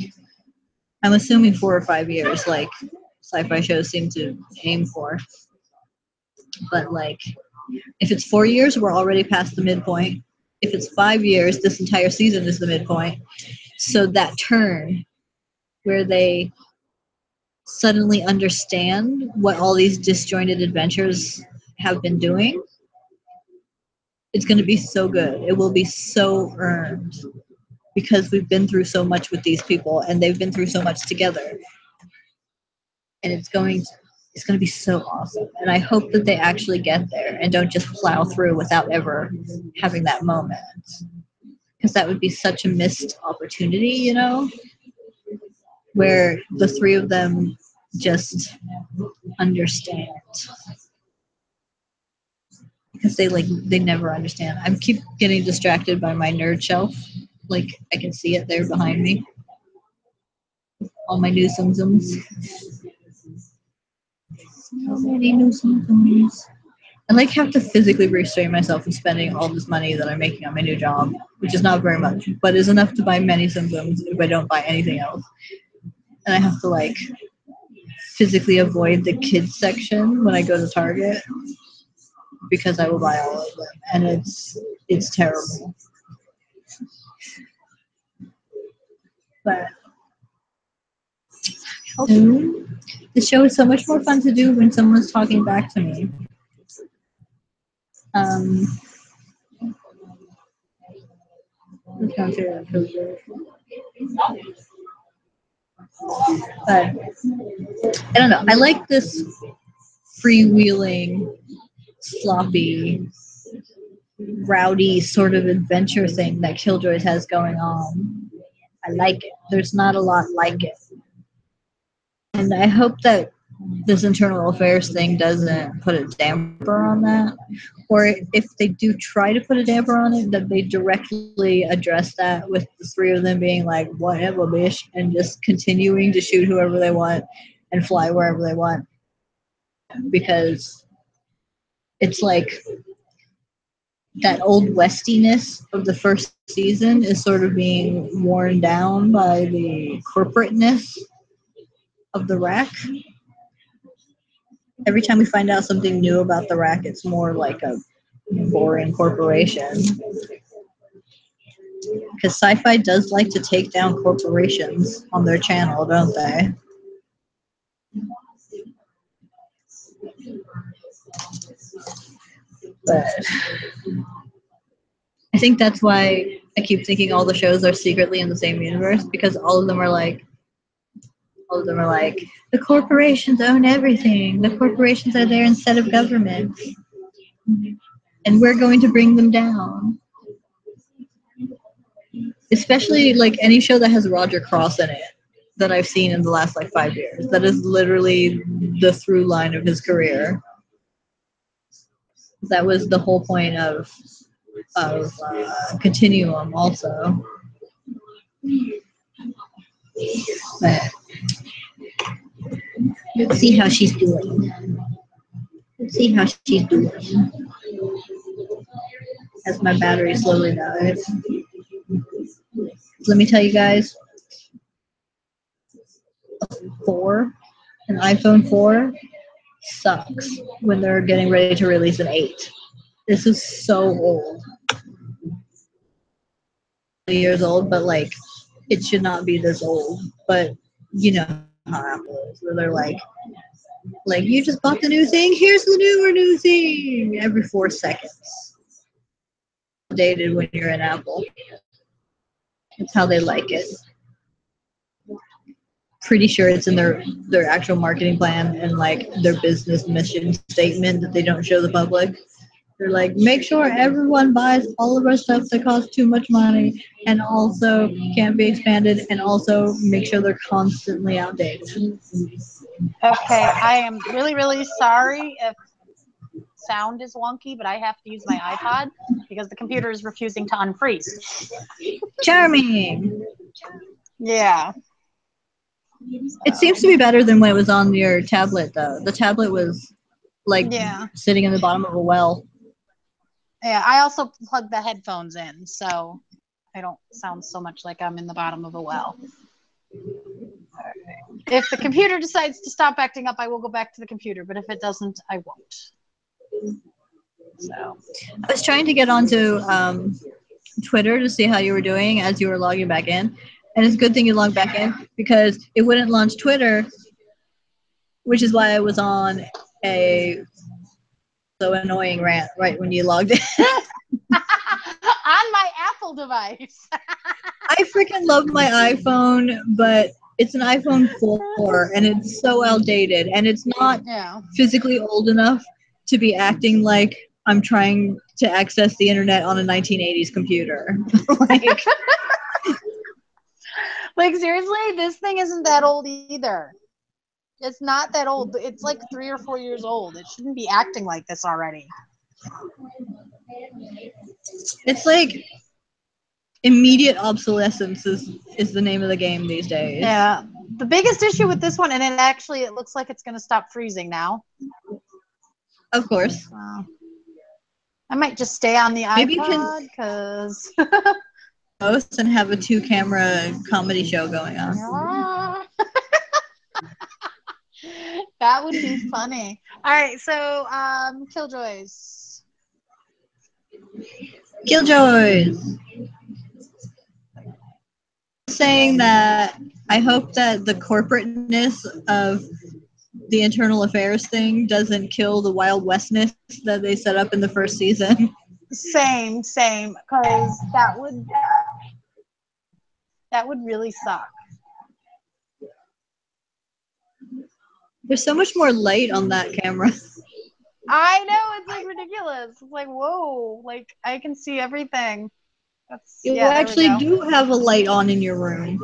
I'm assuming 4 or 5 years, like sci-fi shows seem to aim for. But like, if it's 4 years, we're already past the midpoint. If it's 5 years, this entire season is the midpoint. So that turn where they suddenly understand what all these disjointed adventures have been doing, it's going to be so good. It will be so earned because we've been through so much with these people and they've been through so much together. And it's going to be so awesome. And I hope that they actually get there and don't just plow through without ever having that moment. Because that would be such a missed opportunity, you know, where the 3 of them just understand. Because they never understand. I keep getting distracted by my nerd shelf. Like, I can see it there behind me. All my new Zums. So many new Zums. I like have to physically restrain myself from spending all this money that I'm making on my new job, which is not very much, but is enough to buy many Zums if I don't buy anything else. And I have to like physically avoid the kids section when I go to Target because I will buy all of them, and it's terrible. But the show is so much more fun to do when someone's talking back to me. But I don't know. I like this freewheeling, sloppy, rowdy sort of adventure thing that Killjoys has going on. I like it. There's not a lot like it. And I hope that this internal affairs thing doesn't put a damper on that. Or if they do try to put a damper on it, that they directly address that with the 3 of them being like, whatever, bitch, and just continuing to shoot whoever they want and fly wherever they want. Because it's like that old westiness of the first season is sort of being worn down by the corporateness of the rack. Every time we find out something new about the rack, it's more like a boring corporation. Because Syfy does like to take down corporations on their channel, don't they? But I think that's why I keep thinking all the shows are secretly in the same universe, because all of them are like, the corporations own everything. The corporations are there instead of government. And we're going to bring them down. Especially like any show that has Roger Cross in it that I've seen in the last like 5 years. That is literally the through line of his career. That was the whole point of Continuum also. But let's see how she's doing. As my battery slowly dies. Let me tell you guys, an iPhone 4 sucks when they're getting ready to release an 8. This is so old. Years old, but like it should not be this old. But you know how Apple is, where they're like you just bought the new thing. Here's the new thing every 4 seconds. Dated when you're in Apple. That's how they like it. Pretty sure it's in their actual marketing plan and like their business mission statement that they don't show the public. They're like, make sure everyone buys all of our stuff that costs too much money and also can't be expanded, and also make sure they're constantly outdated. Okay, I am really, really sorry if sound is wonky, but I have to use my iPod because the computer is refusing to unfreeze. Charming. Yeah. It seems to be better than when it was on your tablet, though. The tablet was like sitting in the bottom of a well. Yeah, I also plugged the headphones in, so I don't sound so much like I'm in the bottom of a well. If the computer decides to stop acting up, I will go back to the computer, but if it doesn't, I won't. So I was trying to get onto Twitter to see how you were doing as you were logging back in. And it's a good thing you logged back in because it wouldn't launch Twitter, which is why I was on a so annoying rant right when you logged in. On my Apple device. I freaking love my iPhone, but it's an iPhone 4 and it's so outdated and it's not physically old enough to be acting like I'm trying to access the internet on a 1980s computer. Like seriously, this thing isn't that old either. It's not that old. It's like 3 or 4 years old. It shouldn't be acting like this already. It's like immediate obsolescence is the name of the game these days. Yeah. The biggest issue with this one, and it looks like it's going to stop freezing now. Of course. I might just stay on the iPod because host and have a 2-camera comedy show going on. That would be funny. All right, so Killjoys. Saying that I hope that the corporateness of the internal affairs thing doesn't kill the Wild Westness that they set up in the first season. Same, because that would really suck. There's so much more light on that camera. I know, it's like ridiculous. It's like, whoa, like I can see everything. You actually do have a light on in your room.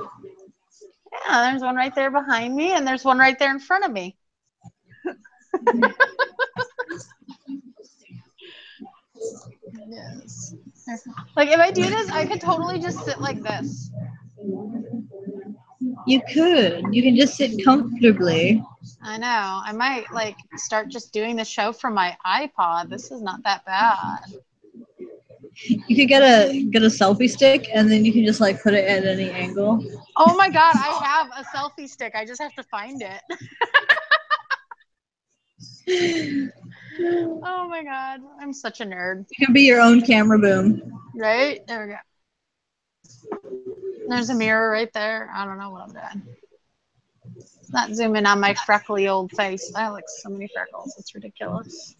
Yeah, there's one right there behind me, and there's one right there in front of me. Yes. Like if I do this, I could totally just sit like this. You could. You can just sit comfortably. I know. I might like start just doing the show from my iPod. This is not that bad. You could get a selfie stick and then you can just like put it at any angle. Oh my god, I have a selfie stick. I just have to find it. Oh my god, I'm such a nerd. You can be your own camera boom. Right? There we go. There's a mirror right there. I don't know what I'm doing. It's not zooming on my freckly old face. I have like so many freckles. It's ridiculous.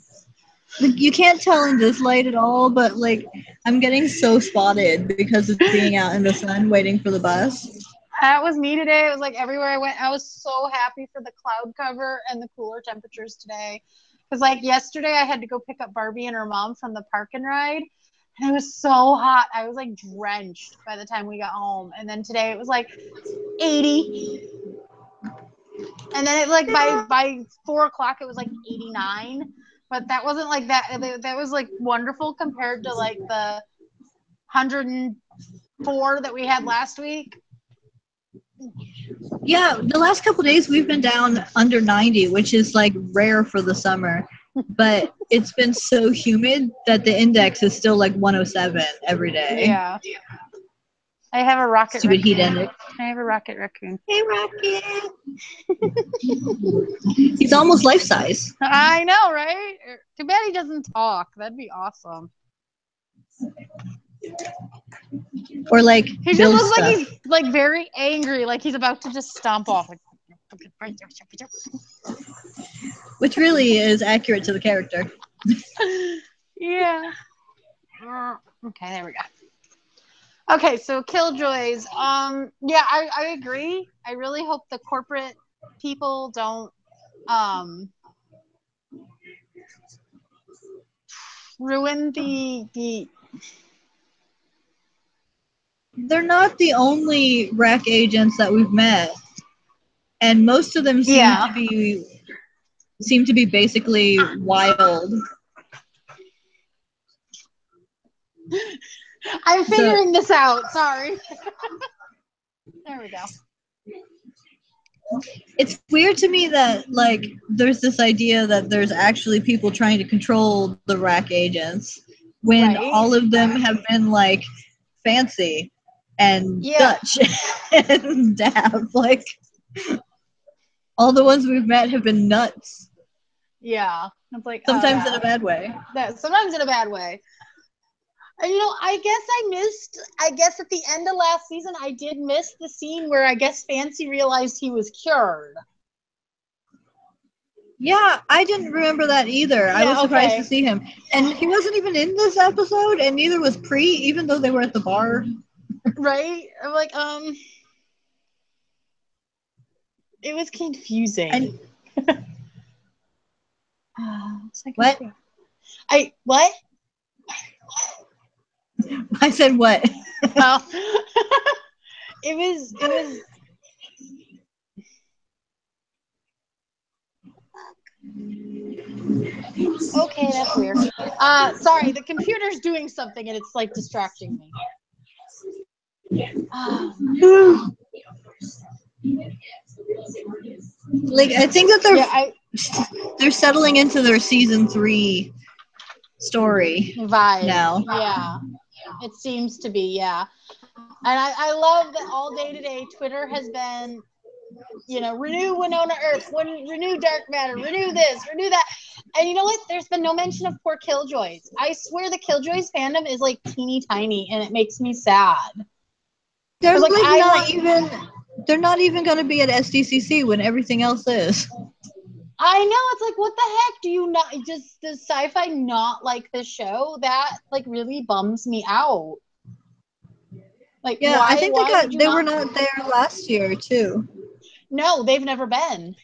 Like, you can't tell in this light at all, but like I'm getting so spotted because of being out in the sun waiting for the bus. That was me today. It was like everywhere I went. I was so happy for the cloud cover and the cooler temperatures today. Because like yesterday I had to go pick up Barbie and her mom from the park and ride. And it was so hot. I was like drenched by the time we got home. And then today it was like 80. And then it like by 4 o'clock it was like 89. But that wasn't like that. That was like wonderful compared to like the 104 that we had last week. Yeah, the last couple of days we've been down under 90, which is like rare for the summer. But it's been so humid that the index is still like 107 every day. Yeah. I have a rocket Stupid raccoon. heat index. I have a rocket raccoon. Hey, Rocket. He's almost life size. I know, right? Too bad he doesn't talk. That'd be awesome. Or like He just build looks stuff. like he's like very angry, like he's about to just stomp off. Like, Which really is accurate to the character. yeah. Okay, there we go. Okay, so Killjoys. Yeah, I agree. I really hope the corporate people don't ruin the. They're not the only RAC agents that we've met, and most of them seem to be basically wild. I'm figuring this out. Sorry. There we go. It's weird to me that like there's this idea that there's actually people trying to control the RAC agents when all of them have been like fancy and Dutch and dab. Like all the ones we've met have been nuts. Yeah. It's like sometimes in a bad way. Sometimes in a bad way. And, I guess at the end of last season, I did miss the scene where I guess Fancy realized he was cured. Yeah, I didn't remember that either. I was surprised to see him. And he wasn't even in this episode, and neither was Pre, even though they were at the bar. Right? I'm like, it was confusing. What? What? I said what? Oh. It was okay, that's weird. Sorry, the computer's doing something and it's like distracting me. Like I think that they're settling into their season 3 story vibe now. Yeah, it seems to be. Yeah, and I love that all day today Twitter has been, renew Wynonna Earp, renew Dark Matter, renew this, renew that. And you know what? There's been no mention of poor Killjoys. I swear the Killjoys fandom is like teeny tiny, and it makes me sad. They're like they're not even going to be at SDCC when everything else is. I know, it's like, what the heck? Do you not does Syfy not like this show? That like really bums me out. Like, yeah, why, I think they were not there last year too. No, they've never been.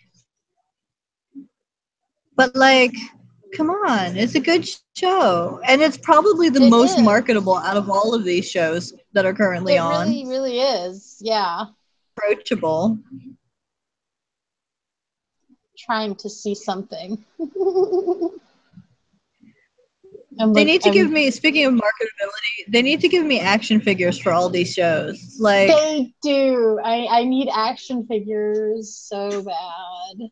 But like, come on, it's a good show, and it's probably the most marketable out of all of these shows that are currently on. It really is. Yeah. Approachable. Trying to see something. They need to give me, speaking of marketability, they need to give me action figures for all these shows. Like they do. I need action figures so bad.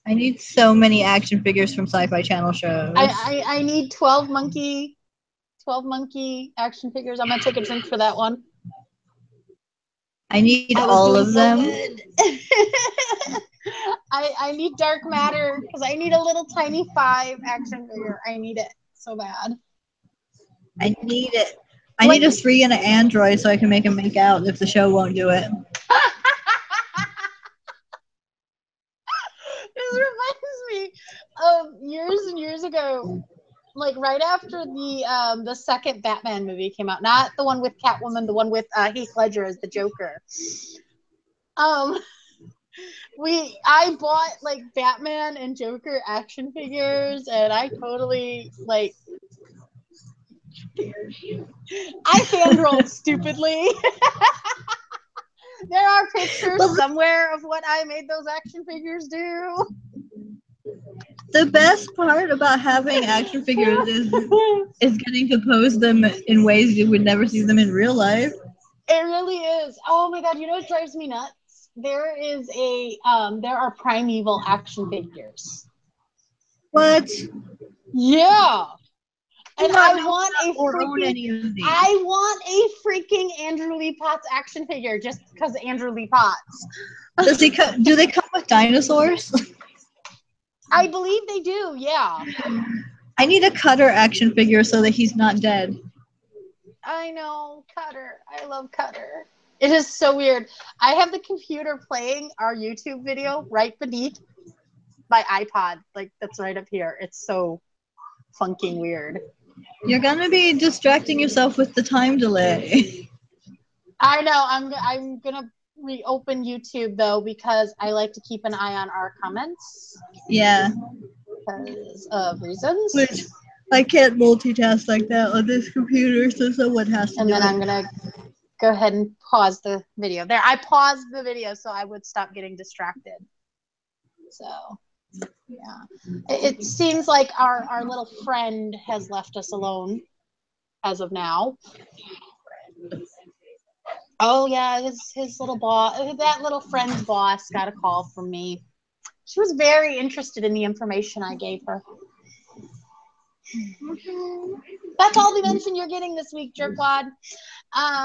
I need so many action figures from Syfy Channel shows. I need 12 monkey action figures. I'm gonna take a drink for that one. I need all of them. I need Dark Matter because I need a little tiny 5 action figure. I need it so bad. I need it. I need a 3 and an android so I can make them make out if the show won't do it. This reminds me of years and years ago, like right after the second Batman movie came out, not the one with Catwoman, the one with Heath Ledger as the Joker. I bought like Batman and Joker action figures, and I totally like I fangirled stupidly. There are pictures somewhere of what I made those action figures do. The best part about having action figures is getting to pose them in ways you would never see them in real life. It really is. Oh my god, you know what drives me nuts? There are primeval action figures. What? Yeah. And I want a freaking Andrew Lee Potts action figure just because Andrew Lee Potts. Do they come with dinosaurs? I believe they do, yeah. I need a Cutter action figure so that he's not dead. I know, Cutter. I love Cutter. It is so weird. I have the computer playing our YouTube video right beneath my iPod. Like, that's right up here. It's so funking weird. You're gonna be distracting yourself with the time delay. I know. I'm gonna reopen YouTube though because I like to keep an eye on our comments. Yeah. Because of reasons. Which I can't multitask like that on this computer, so someone has to. And then I'm gonna go ahead and pause the video. There, I paused the video so I would stop getting distracted. So, yeah. It seems like our little friend has left us alone as of now. Oh yeah, his little boss, that little friend's boss got a call from me. She was very interested in the information I gave her. That's all the mention you're getting this week, Jerkwad.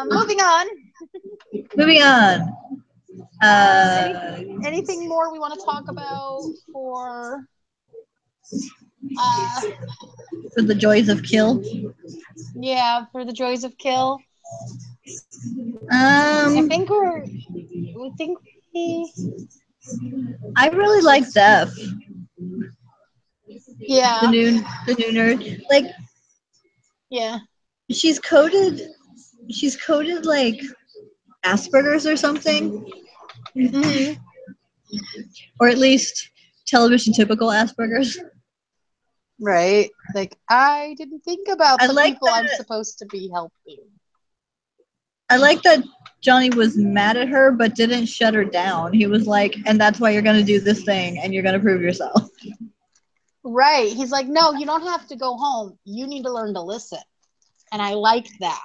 Moving on. Moving on. Anything more we want to talk about for the joys of Kill? Yeah, for the joys of Kill. I really like Zeph. Yeah. The new nerd. Like, yeah. She's coded like Asperger's or something. Mm-hmm. Or at least television typical Asperger's. Right. Like, I didn't think about the people I'm supposed to be helping. I like that Johnny was mad at her but didn't shut her down. He was like, and that's why you're going to do this thing and you're going to prove yourself. Right. He's like, no, you don't have to go home. You need to learn to listen. And I liked that.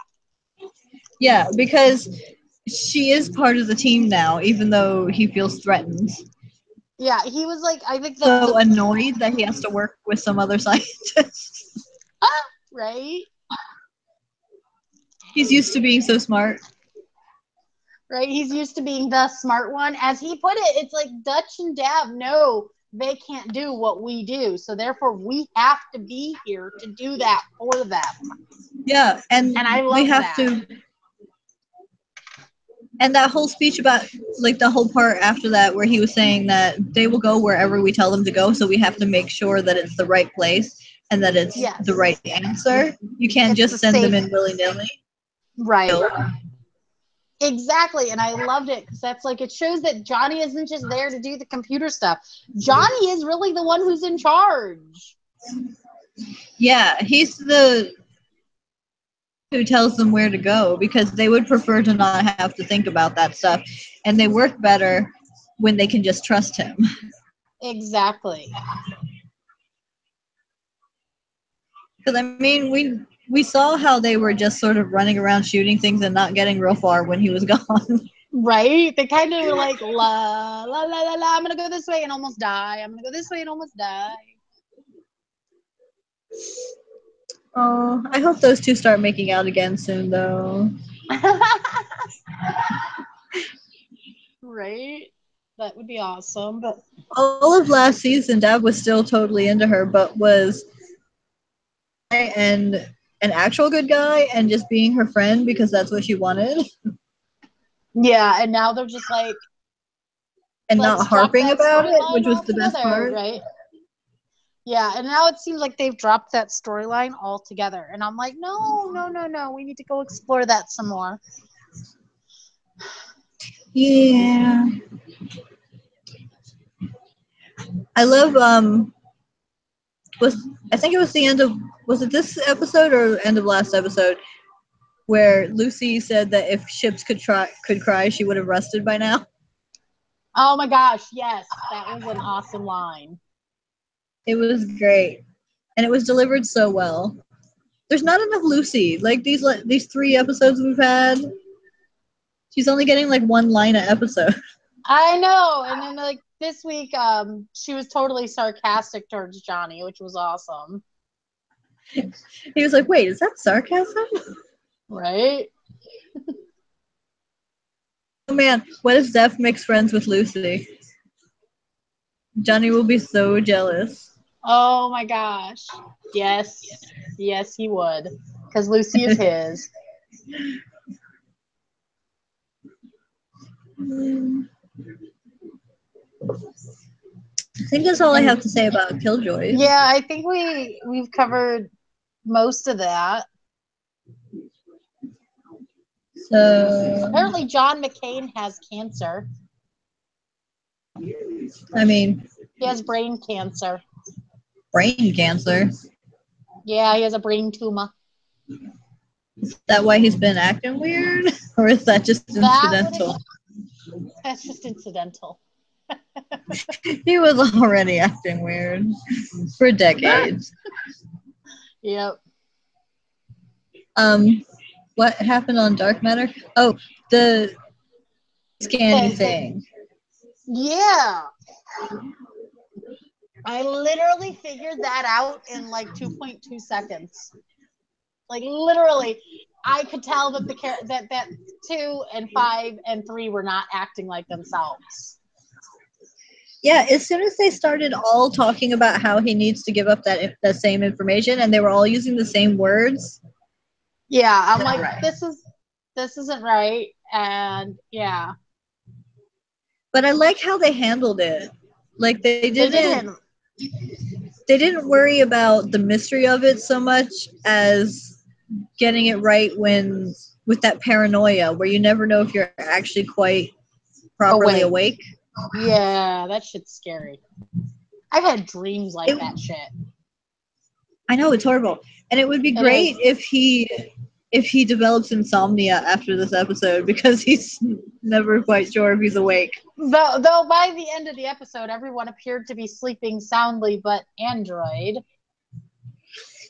Yeah, because she is part of the team now, even though he feels threatened. Yeah, he was like, I think so annoyed that he has to work with some other scientists. Right? He's used to being so smart. Right? He's used to being the smart one. As he put it, it's like Dutch and Dav know they can't do what we do. So therefore, we have to be here to do that for them. Yeah, and I love we have to. And that whole speech about, like, the whole part after that where he was saying that they will go wherever we tell them to go, so we have to make sure that it's the right place and that it's the right answer. You can't just send them in willy-nilly. Right. Exactly, and I loved it because that's like, it shows that Johnny isn't just there to do the computer stuff. Johnny is really the one who's in charge. Yeah, he's the who tells them where to go because they would prefer to not have to think about that stuff, and they work better when they can just trust him. Exactly. Because I mean, we saw how they were just sort of running around shooting things and not getting real far when he was gone. Right? They kind of were like, la la la la la, I'm gonna go this way and almost die. I'm gonna go this way and almost die. Oh, I hope those two start making out again soon, though. Right? That would be awesome. But all of last season, Dab was still totally into her, but was an actual good guy and just being her friend because that's what she wanted. Yeah, and now they're just like, and not harping about it, which was the best part. Right? Yeah, and now it seems like they've dropped that storyline altogether. And I'm like, no, we need to go explore that some more. Yeah. I love, I think it was the end of, was it this episode or end of last episode, where Lucy said that if ships could cry, she would have rusted by now. Oh my gosh, yes. That was an awesome line. It was great. And it was delivered so well. There's not enough Lucy. Like, these 3 episodes we've had, she's only getting like 1 line a episode. I know. And then like this week, she was totally sarcastic towards Johnny, which was awesome. He was like, wait, is that sarcasm? Right? Oh man, what if Zeph makes friends with Lucy? Johnny will be so jealous. Oh my gosh. Yes, he would. Because Lucy is his. I think that's all I have to say about Killjoys. Yeah, I think we've covered most of that. So apparently John McCain has cancer. I mean, he has brain cancer. Brain cancer? Yeah, he has a brain tumor. Is that why he's been acting weird? Or is that just incidental? That's just incidental. He was already acting weird for decades. Yep. What happened on Dark Matter? Oh, the scanning thing. Yeah. I literally figured that out in like 2.2 seconds. Like literally, I could tell that that 2 and 5 and 3 were not acting like themselves. Yeah, as soon as they started all talking about how he needs to give up that same information, and they were all using the same words. Yeah, I'm like, right. This isn't right, and yeah. But I like how they handled it. Like they didn't worry about the mystery of it so much as getting it right with that paranoia where you never know if you're actually quite properly awake. Yeah, that shit's scary. I've had dreams like that shit. I know, it's horrible. And it would be great if he develops insomnia after this episode, because he's never quite sure if he's awake. Though by the end of the episode, everyone appeared to be sleeping soundly but Android.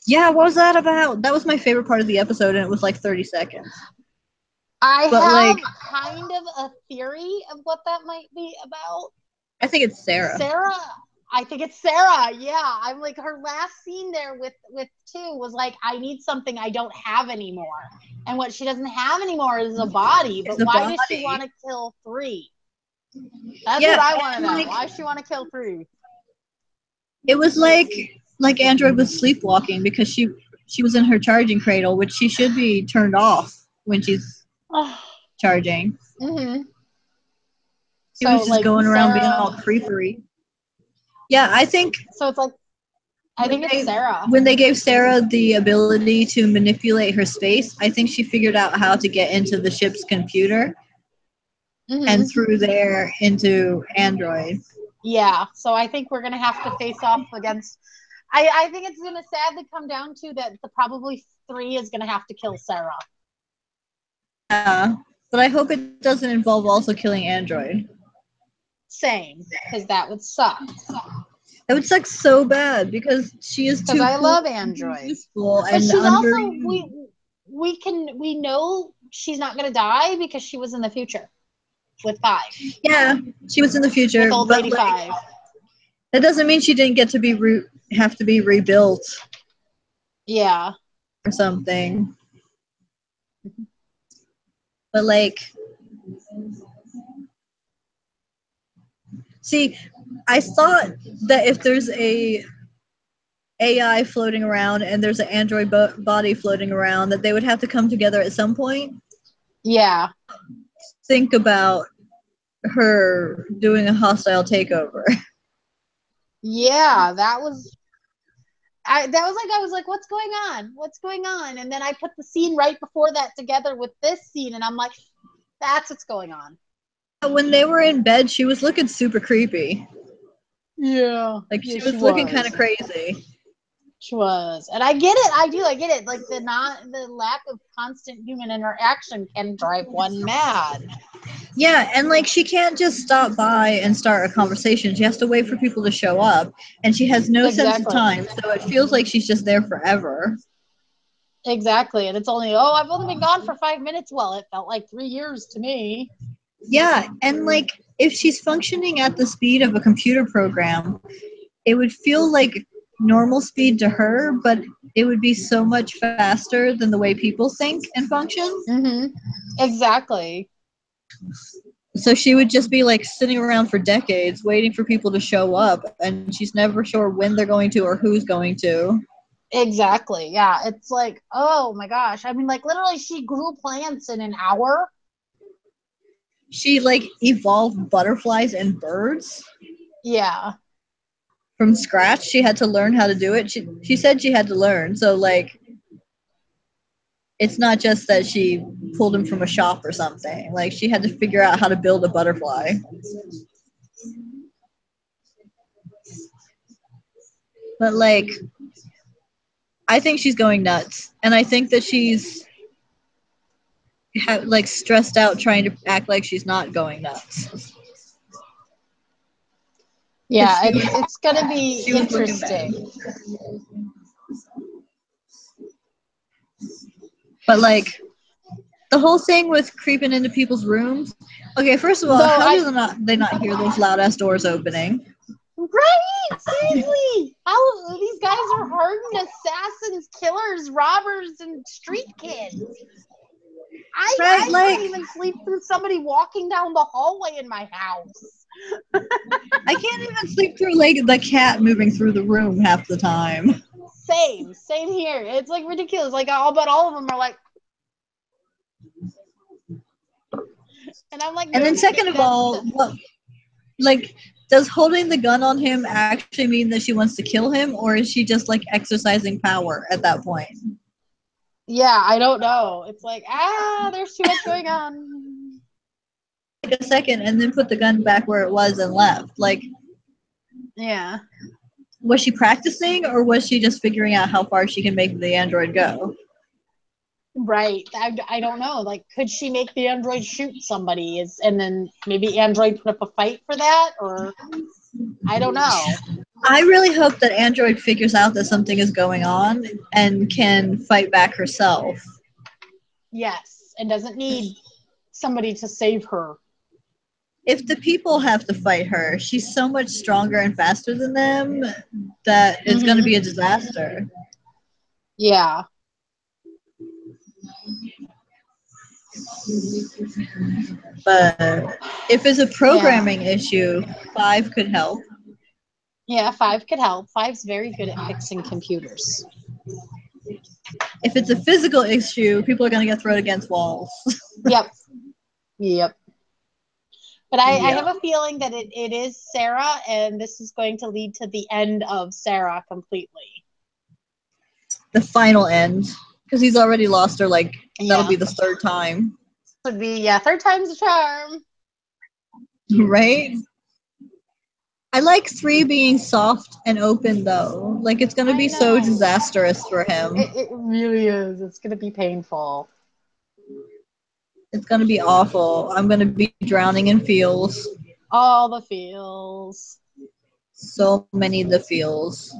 Yeah, what was that about? That was my favorite part of the episode, and it was like 30 seconds. I have kind of a theory of what that might be about. I think it's Sarah. I think it's Sarah. Yeah, I'm like, her last scene there with 2 was like, I need something I don't have anymore, and what she doesn't have anymore is a body. But why does she want to kill 3? That's what I want to know. Why does she want to kill 3? It was like Android was sleepwalking, because she was in her charging cradle, which she should be turned off when she's charging. Mm-hmm. She was just going around being all creepery. Yeah, I think. So it's like, I think it's Sarah. When they gave Sarah the ability to manipulate her space, I think she figured out how to get into the ship's computer, and through there into Android. Yeah, so I think we're gonna have to face off against. I think it's gonna sadly come down to that. Probably 3 is gonna have to kill Sarah. Yeah, but I hope it doesn't involve also killing Android. Same, because that would suck. It would suck so bad, because she is too. Because I love Android. But she's also we know she's not gonna die because she was in the future with 5. Yeah, she was in the future. With old lady 5. That doesn't mean she didn't get to have to be rebuilt. Yeah. Or something. But like, see, I thought that if there's a AI floating around and there's an android body floating around, that they would have to come together at some point. Yeah. Think about her doing a hostile takeover. Yeah, I was like, what's going on? What's going on? And then I put the scene right before that together with this scene, and I'm like, that's what's going on. When they were in bed, she was looking super creepy. Yeah. Like, she was looking kind of crazy. She was. And I get it. I get it. Like, the lack of constant human interaction can drive one mad. Yeah, and like, she can't just stop by and start a conversation. She has to wait for people to show up, and she has no sense of time, so it feels like she's just there forever. Exactly. And it's only, I've only been gone for 5 minutes. Well, it felt like 3 years to me. Yeah, and like, if she's functioning at the speed of a computer program, it would feel like normal speed to her, but it would be so much faster than the way people think and function. Mm-hmm. Exactly. So she would just be like sitting around for decades waiting for people to show up, and she's never sure when they're going to or who's going to. Exactly. Yeah. It's like, oh my gosh. I mean, like literally she grew plants in an hour. She like evolved butterflies and birds Yeah. from scratch. She had to learn how to do it. She said she had to learn. So like it's not just that she pulled him from a shop or something. Like she had to figure out how to build a butterfly. But like I think she's going nuts, and I think that she's like stressed out trying to act like she's not going nuts. Yeah, She it's gonna be she was looking bad. interesting. But like the whole thing with creeping into people's rooms. Okay, first of all, Though how I do they not hear those loud ass doors opening? Right? Seriously. How these guys are hardened assassins, killers, robbers, and street kids. Right, I like can't even sleep through somebody walking down the hallway in my house. I can't even sleep through like the cat moving through the room half the time. Same here. It's like ridiculous. Like I'll bet all of them are like, and I'm like, And then maybe second of all, what like does holding the gun on him actually mean that she wants to kill him, or is she just like exercising power at that point? yeah, I don't know. It's like, there's too much going on. Like a second and then put the gun back where it was and left. Like, Yeah. was she practicing, or was she just figuring out how far she can make the android go? Right. I don't know. Like, could she make the android shoot somebody? And then maybe android put up a fight for that? Or I don't know. I really hope that android figures out that something is going on and can fight back herself. Yes. And doesn't need somebody to save her. If the people have to fight her, she's so much stronger and faster than them that it's going to be a disaster. Yeah. But if it's a programming issue, 5 could help. Yeah, 5 could help. 5's very good at fixing computers. If it's a physical issue, people are going to get thrown against walls. Yep. But I have a feeling that it is Sarah, and this is going to lead to the end of Sarah completely. The final end. Because he's already lost her, like, that'll be the third time. Would be, third time's a charm. Right? I like 3 being soft and open, though. Like, it's going to be so disastrous for him. It really is. It's going to be painful. It's going to be awful. I'm going to be drowning in feels. All the feels. So many of the feels.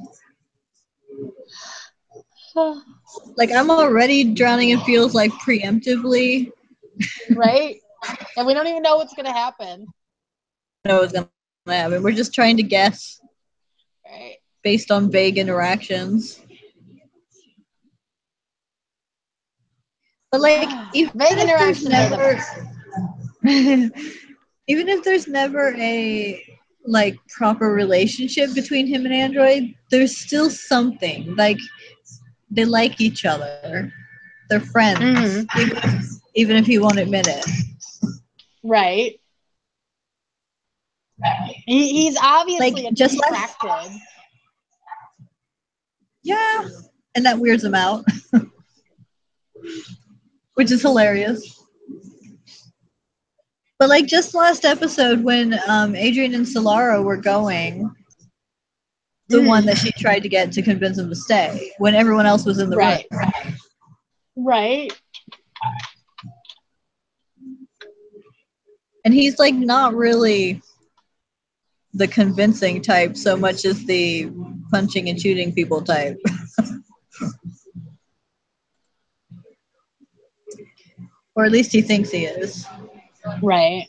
Like, I'm already drowning in feels, like, preemptively. Right? And we don't even know what's going to happen. Know what's going to happen. We're just trying to guess. Right. Based on vague interactions. But, like, even if there's never a like proper relationship between him and android, there's still something. Like, they like each other, they're friends, even if he won't admit it. Right. He's obviously like, just attracted. Yeah, and that weirds him out. Which is hilarious. But like just last episode when Adrian and Solara were going, the one that she tried to get to convince him to stay when everyone else was in the room. Right. And he's like not really the convincing type so much as the punching and shooting people type. Or at least he thinks he is. Right.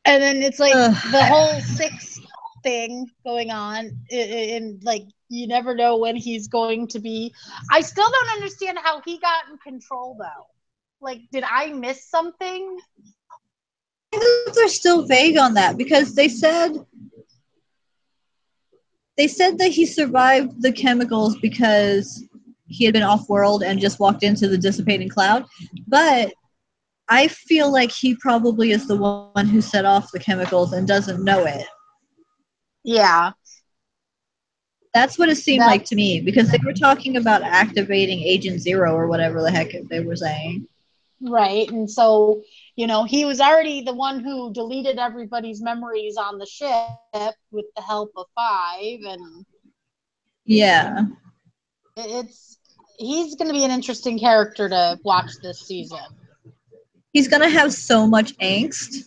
And then it's like the whole 6 thing going on, and like you never know when he's going to be. I still don't understand how he got in control though. Like, did I miss something? I think they're still vague on that because they said They said that he survived the chemicals because he had been off-world and just walked into the dissipating cloud. But I feel like he probably is the one who set off the chemicals and doesn't know it. Yeah. That's what it seemed like to me, because they were talking about activating Agent Zero or whatever the heck they were saying. Right. And so, he was already the one who deleted everybody's memories on the ship with the help of Five. And yeah, he's going to be an interesting character to watch this season. He's going to have so much angst.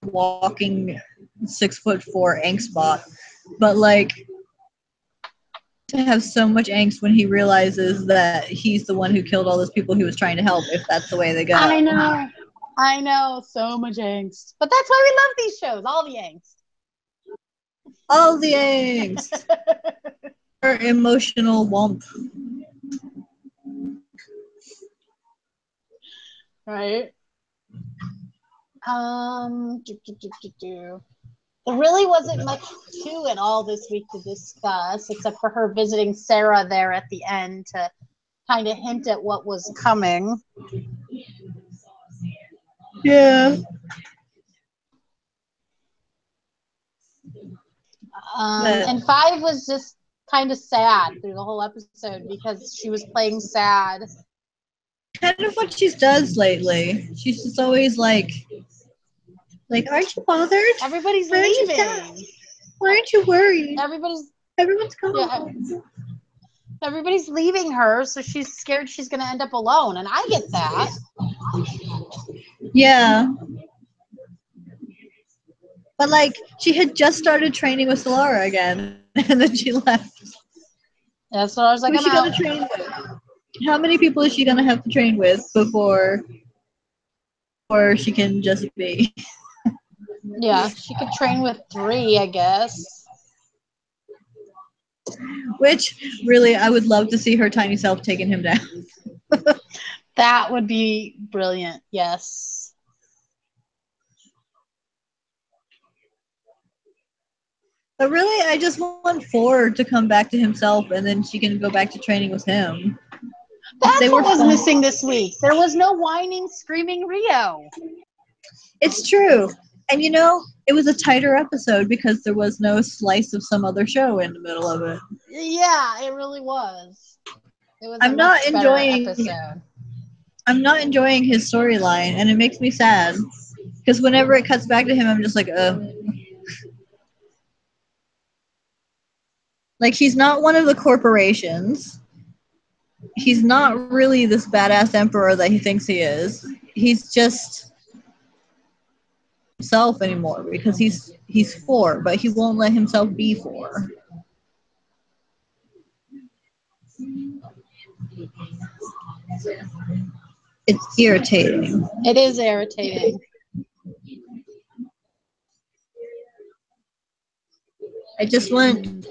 Walking 6'4" angst bot. But like, to have so much angst when he realizes that he's the one who killed all those people he was trying to help, if that's the way they go. I know, so much angst. But that's why we love these shows, all the angst. All the angst. Her emotional wump. Right? There really wasn't much to it all this week to discuss, except for her visiting Sarah there at the end to kind of hint at what was coming. Yeah. And Five was just kind of sad through the whole episode because she was playing sad. Kind of what she does lately. She's just always like, aren't you bothered? Everybody's leaving. Why aren't you worried? Everyone's gone. Yeah. Everybody's leaving her, so she's scared she's going to end up alone, and I get that. Yeah. But like, she had just started training with Solara again, and then she left. Yeah, so I was like, Who's she gonna train with? How many people is she gonna have to train with before she can just be? Yeah, she could train with 3, I guess. Which, really, I would love to see her tiny self taking him down. That would be brilliant, yes. But really, I just want Ford to come back to himself, and then she can go back to training with him. That's what was missing this week. There was no whining, screaming Rio. It's true. And it was a tighter episode because there was no slice of some other show in the middle of it. Yeah, it really was. It was I'm not enjoying his storyline, and it makes me sad. Because whenever it cuts back to him, I'm just like, Like, he's not one of the corporations. He's not really this badass emperor that he thinks he is. He's just himself anymore because he's 4, but he won't let himself be 4. It's irritating. It is irritating. I just want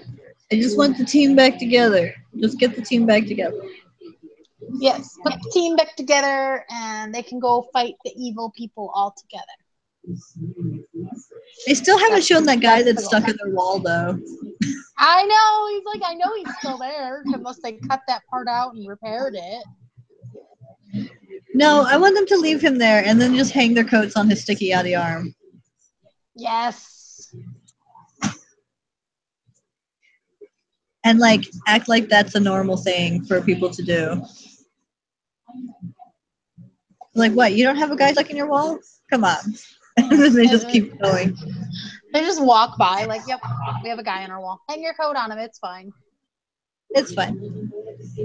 the team back together. Just get the team back together. Yes, put the team back together and they can go fight the evil people all together. They still haven't shown that guy that's stuck in their wall, though. I know. He's like, I know he's still there unless they cut that part out and repaired it. No, I want them to leave him there and then just hang their coats on his sticky outy arm. Yes. And act like that's a normal thing for people to do. Like, what? You don't have a guy stuck in your wall? Come on. And then they just keep going. They just walk by like, yep, we have a guy on our wall. Hang your coat on him. It's fine. It's fine.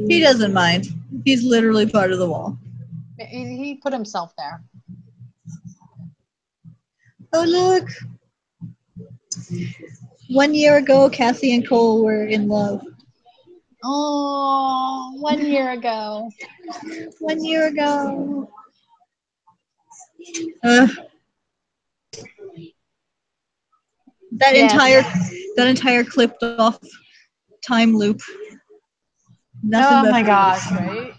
He doesn't mind. He's literally part of the wall. He put himself there. Oh, look. 1 year ago, Cassie and Cole were in love. Oh, 1 year ago. 1 year ago. That entire clipped off time loop. Nothing but gosh, right?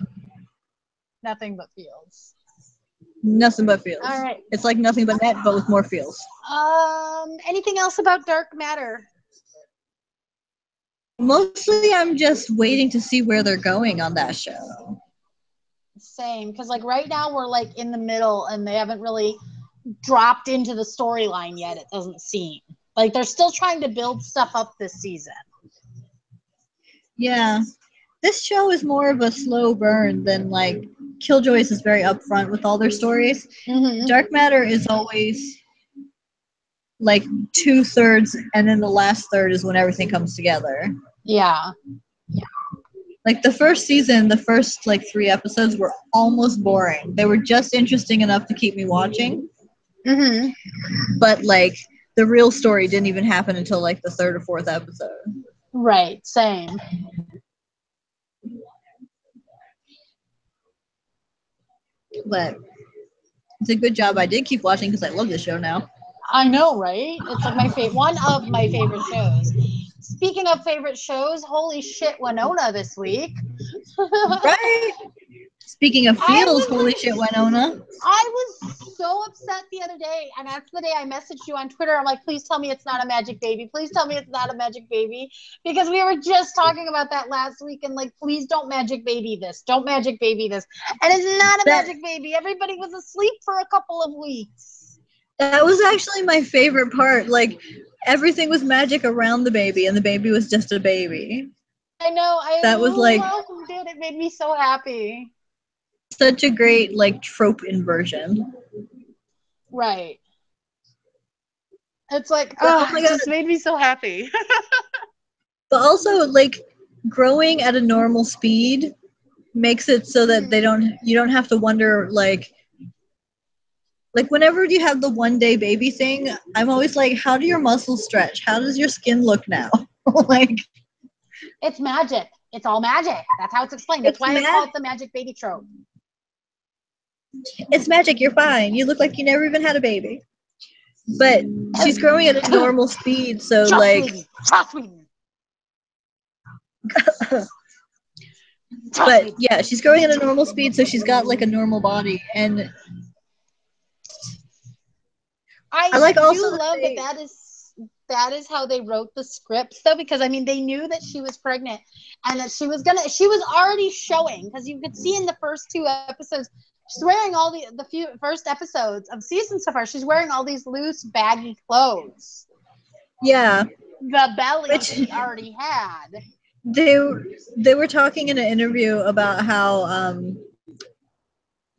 Nothing but feels. Nothing but feels. All right. It's like nothing but net, but with more feels. Anything else about Dark Matter? Mostly I'm just waiting to see where they're going on that show. Same, because like right now we're like in the middle and they haven't really dropped into the storyline yet, it doesn't seem. Like they're still trying to build stuff up this season. Yeah. This show is more of a slow burn than like Killjoys is very upfront with all their stories. Mm-hmm. Dark Matter is always like 2/3, and then the last third is when everything comes together. Yeah. Like the first season, the first like 3 episodes were almost boring. They were just interesting enough to keep me watching. Mm-hmm. But like the real story didn't even happen until like the 3rd or 4th episode. Right, same. But it's a good job I did keep watching because I love this show now. I know, right? It's like one of my favorite shows. Speaking of favorite shows, holy shit, Wynonna this week. Right? Speaking of feels, holy shit, Wynonna. I was so upset the other day, and that's the day I messaged you on Twitter. I'm like, please tell me it's not a magic baby. Please tell me it's not a magic baby. Because we were just talking about that last week, and like, please don't magic baby this. Don't magic baby this. And it's not a magic baby. Everybody was asleep for a couple of weeks. That was actually my favorite part. Like, everything was magic around the baby, and the baby was just a baby. I know. That was like, loved it. It made me so happy. Such a great like trope inversion. Right. It's like, oh my God, it just made me so happy. But also like growing at a normal speed makes it so that you don't have to wonder like whenever you have the 1-day baby thing, I'm always like, how do your muscles stretch? How does your skin look now? Like, it's magic. It's all magic. That's how it's explained. That's why I call it the magic baby trope. It's magic. You're fine. You look like you never even had a baby. But she's growing at a normal speed, so Trust me. But yeah, she's growing at a normal speed, so she's got like a normal body, and I like also love that is how they wrote the scripts though, because I mean they knew that she was pregnant and that she was already showing, because you could see in the first 2 episodes she's wearing all the few first episodes of season so far, she's wearing all these loose baggy clothes. Yeah, the belly she already had. They were talking in an interview about how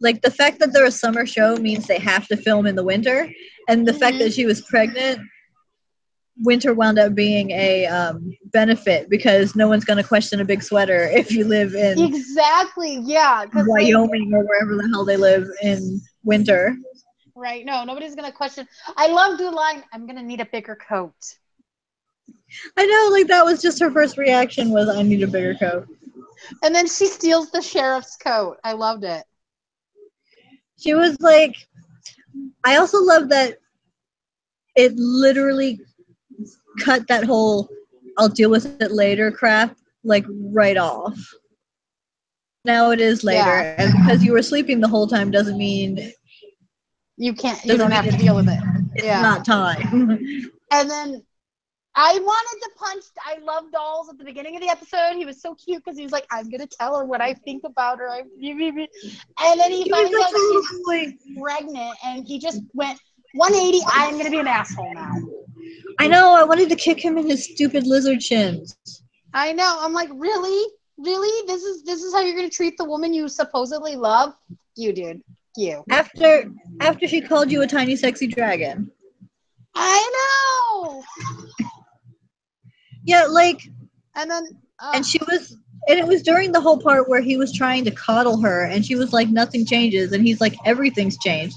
like the fact that they're a summer show means they have to film in the winter, and the fact that she was pregnant, winter wound up being a benefit because no one's going to question a big sweater if you live in Wyoming or wherever the hell they live in winter. Right. No, nobody's going to question. I love the line, I'm going to need a bigger coat. I know, like that was just her first reaction was, I need a bigger coat. And then she steals the sheriff's coat. I loved it. She was like, I also love that it literally cut that whole I'll deal with it later crap like right off. Now it is later, and because you were sleeping the whole time doesn't mean you don't have to deal with it. It's not time. And then I wanted to punch. I loved Dolls at the beginning of the episode. He was so cute because he was like, I'm going to tell her what I think about her. And then he finds out she's pregnant, and he just went 180. I'm going to be an asshole now. I know. I wanted to kick him in his stupid lizard shins. I know. I'm like, really? Really? This is how you're going to treat the woman you supposedly love? You, dude. You. After she called you a tiny sexy dragon. I know. Yeah, like, and then and it was during the whole part where he was trying to coddle her, and she was like, nothing changes, and he's like, everything's changed,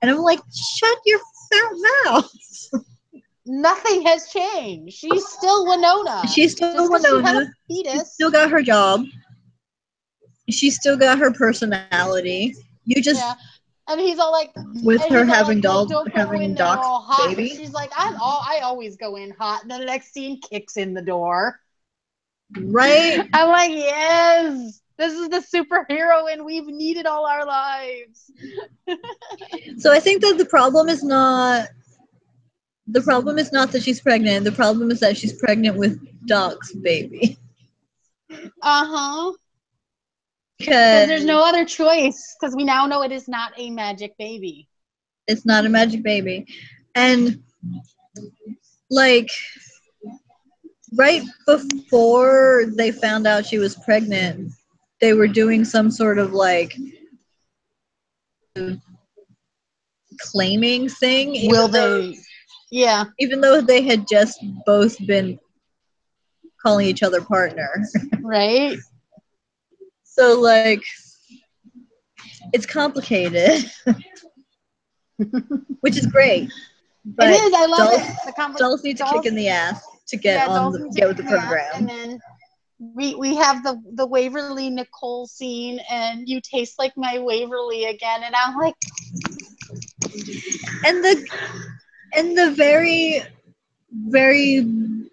and I'm like, shut your fat mouth. Nothing has changed. She's still Wynonna. She's still Wynonna. She still got her job. She still got her personality. You just And he's all like, with her having Doc's baby. She's like, I always go in hot. And then the next scene kicks in the door. Right? I'm like, yes, this is the superheroine we've needed all our lives. So I think that the problem is not The problem is not that she's pregnant. The problem is that she's pregnant with Doc's baby. Uh-huh. Because there's no other choice. Because we now know it is not a magic baby. It's not a magic baby. And, like, right before they found out she was pregnant, they were doing some sort of, like, claiming thing. Will they? Yeah. Even though they had just both been calling each other partner. Right? So, like, it's complicated. Which is great. But it is. I love dolls, it. Dolls need to kick in the ass to get get with the program. And then we have the Waverly Nicole scene, and you taste like my Waverly again, and I'm like, and the very, very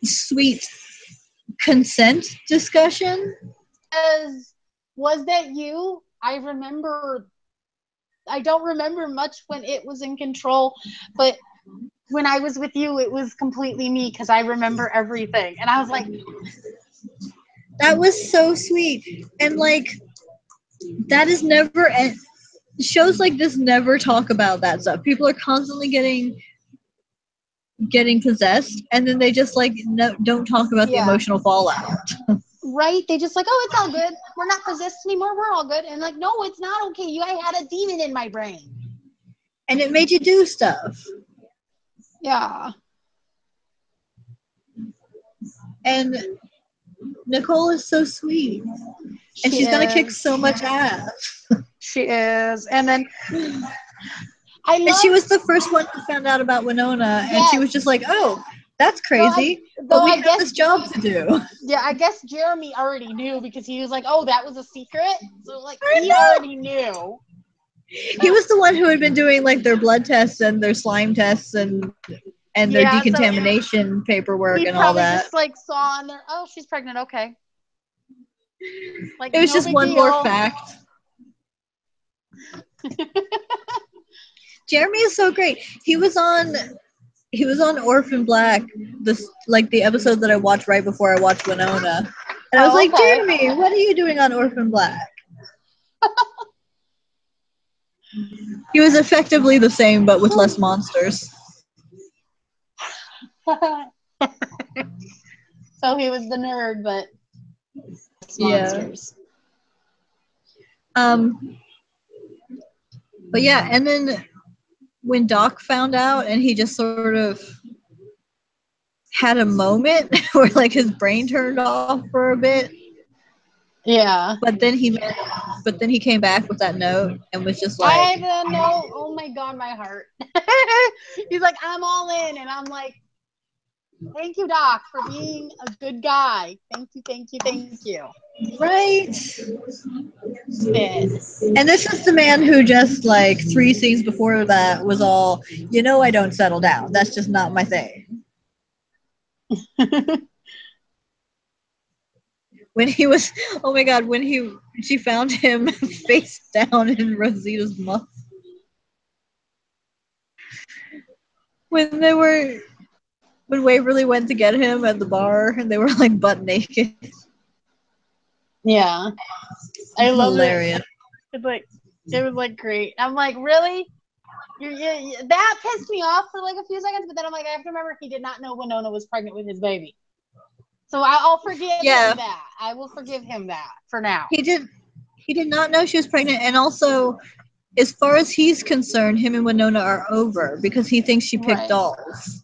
sweet consent discussion. Was that you? I don't remember much when it was in control, but when I was with you, it was completely me because I remember everything. And I was like, that was so sweet. And like, that is never, shows like this never talk about that stuff. People are constantly getting possessed, and then they just like don't talk about the emotional fallout. Right? They just like, oh, it's all good. We're not possessed anymore. We're all good. And like, no, it's not okay. I had a demon in my brain. And it made you do stuff. Yeah. And Nicole is so sweet. And she's going to kick so much ass. She is. And then and she was the first one who found out about Wynonna. And she was just like, oh, that's crazy. But we have this job to do. Yeah, I guess Jeremy already knew because he was like, oh, that was a secret? So, like, he already knew. He was the one who had been doing, like, their blood tests and their slime tests and their decontamination paperwork and all that. He just, like, saw and they're, oh, she's pregnant, okay. Like, it was just one more fact. Jeremy is so great. He was on Orphan Black, the episode that I watched right before I watched Wynonna. And I was like, Jeremy, what are you doing on Orphan Black? He was effectively the same, but with less monsters. So he was the nerd, but monsters. But yeah, and then when Doc found out, and he just sort of had a moment where like his brain turned off for a bit. Yeah. But then he came back with that note and was just like, I don't know. Oh my God, my heart. He's like, I'm all in, and I'm like, thank you, Doc, for being a good guy. Thank you, thank you, thank you. Right. And this is the man who just like 3 scenes before that was all, I don't settle down. That's just not my thing. When he was, oh my God, she found him face down in Rosita's muff. When Waverly went to get him at the bar and they were like butt naked. Yeah. I love hilarious. It was like great. I'm like, really? That pissed me off for like a few seconds, but then I'm like, I have to remember he did not know Wynonna was pregnant with his baby. So I'll forgive him that. I will forgive him that for now. He did not know she was pregnant, and also, as far as he's concerned, him and Wynonna are over because he thinks she picked dolls.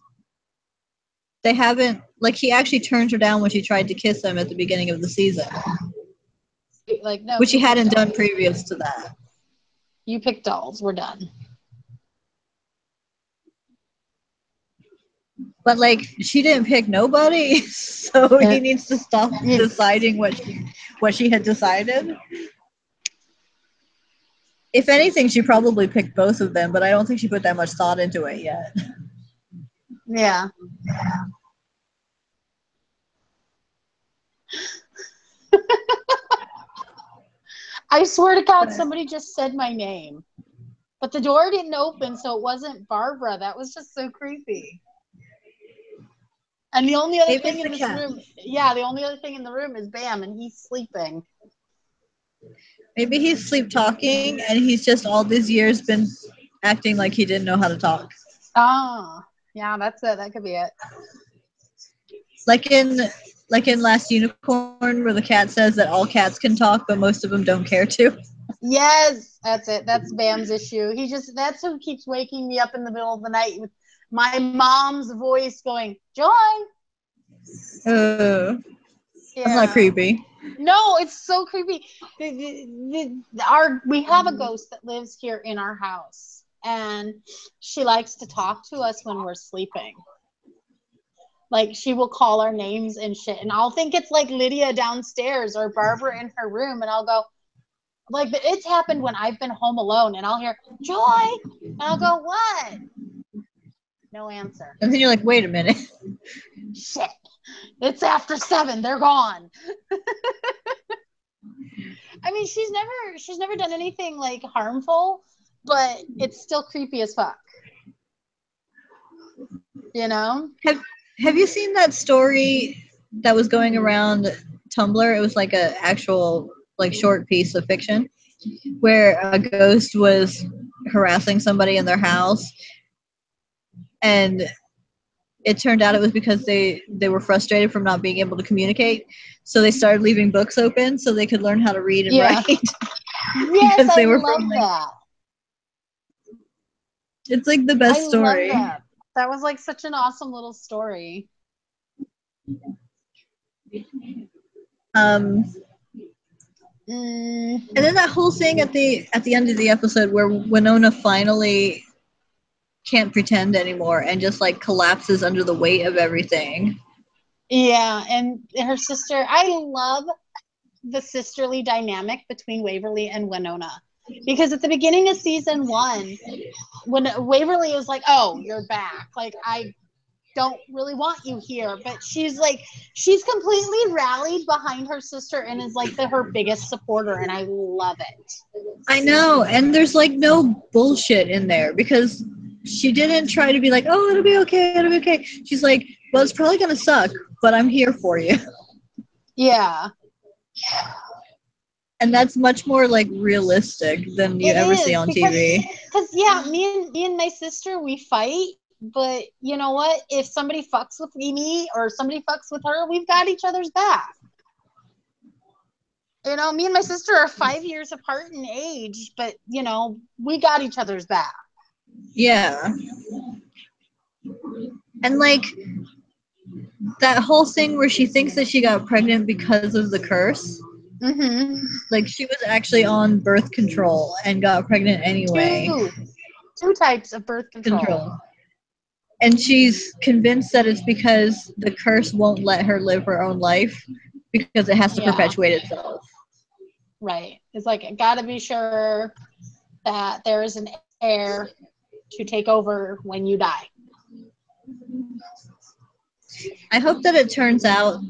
They haven't, like, he actually turned her down when she tried to kiss him at the beginning of the season. Like, no, which he hadn't done previous to that. You picked dolls. We're done. But like, she didn't pick nobody, so he needs to stop deciding what she had decided. If anything, she probably picked both of them, but I don't think she put that much thought into it yet. Yeah. I swear to God, somebody just said my name. But the door didn't open, so it wasn't Barbara. That was just so creepy. And the only other Maybe thing it's in the this cat. room, yeah, the only other thing in the room is Bam, and he's sleeping. Maybe he's sleep talking, and he's just all these years been acting like he didn't know how to talk. Oh, yeah, that's it. That could be it. Like in Last Unicorn, where the cat says that all cats can talk, but most of them don't care to. Yes, that's it. That's Bam's issue. That's who keeps waking me up in the middle of the night with my mom's voice going, Joy. That's not creepy. No, it's so creepy. We have a ghost that lives here in our house, and she likes to talk to us when we're sleeping. Like, she will call our names and shit, and I'll think it's like Lydia downstairs or Barbara in her room, and I'll go, like, it's happened when I've been home alone, and I'll hear, Joy, and I'll go, what? No answer. And then you're like, wait a minute. Shit. It's after 7. They're gone. I mean, she's never done anything like harmful, but it's still creepy as fuck. You know? Have you seen that story that was going around Tumblr? It was like an actual like short piece of fiction where a ghost was harassing somebody in their house, and it turned out it was because they were frustrated from not being able to communicate, so they started leaving books open so they could learn how to read and write. Yes, because they I were love from, that. It's like the best story. Love that. That was like such an awesome little story. And then that whole thing at the end of the episode where Wynonna finally can't pretend anymore and just like collapses under the weight of everything. Yeah, and her sister, I love the sisterly dynamic between Waverly and Wynonna. Because at the beginning of season 1, when Waverly was like, oh, you're back. Like, I don't really want you here. But she's completely rallied behind her sister and is like her biggest supporter. And I love it. I know. And there's like no bullshit in there because she didn't try to be like, oh, it'll be okay. It'll be okay. She's like, well, it's probably going to suck, but I'm here for you. Yeah. And that's much more like realistic than you ever see on TV. Because yeah, me and my sister, we fight, but you know what? If somebody fucks with me or somebody fucks with her, we've got each other's back. You know, me and my sister are 5 years apart in age, but you know, we got each other's back. Yeah. And like that whole thing where she thinks that she got pregnant because of the curse. Mm-hmm. Like she was actually on birth control and got pregnant anyway. Two types of birth control. And she's convinced that it's because the curse won't let her live her own life because it has to perpetuate itself. Right. It's like, I gotta be sure that there is an heir to take over when you die. I hope that it turns out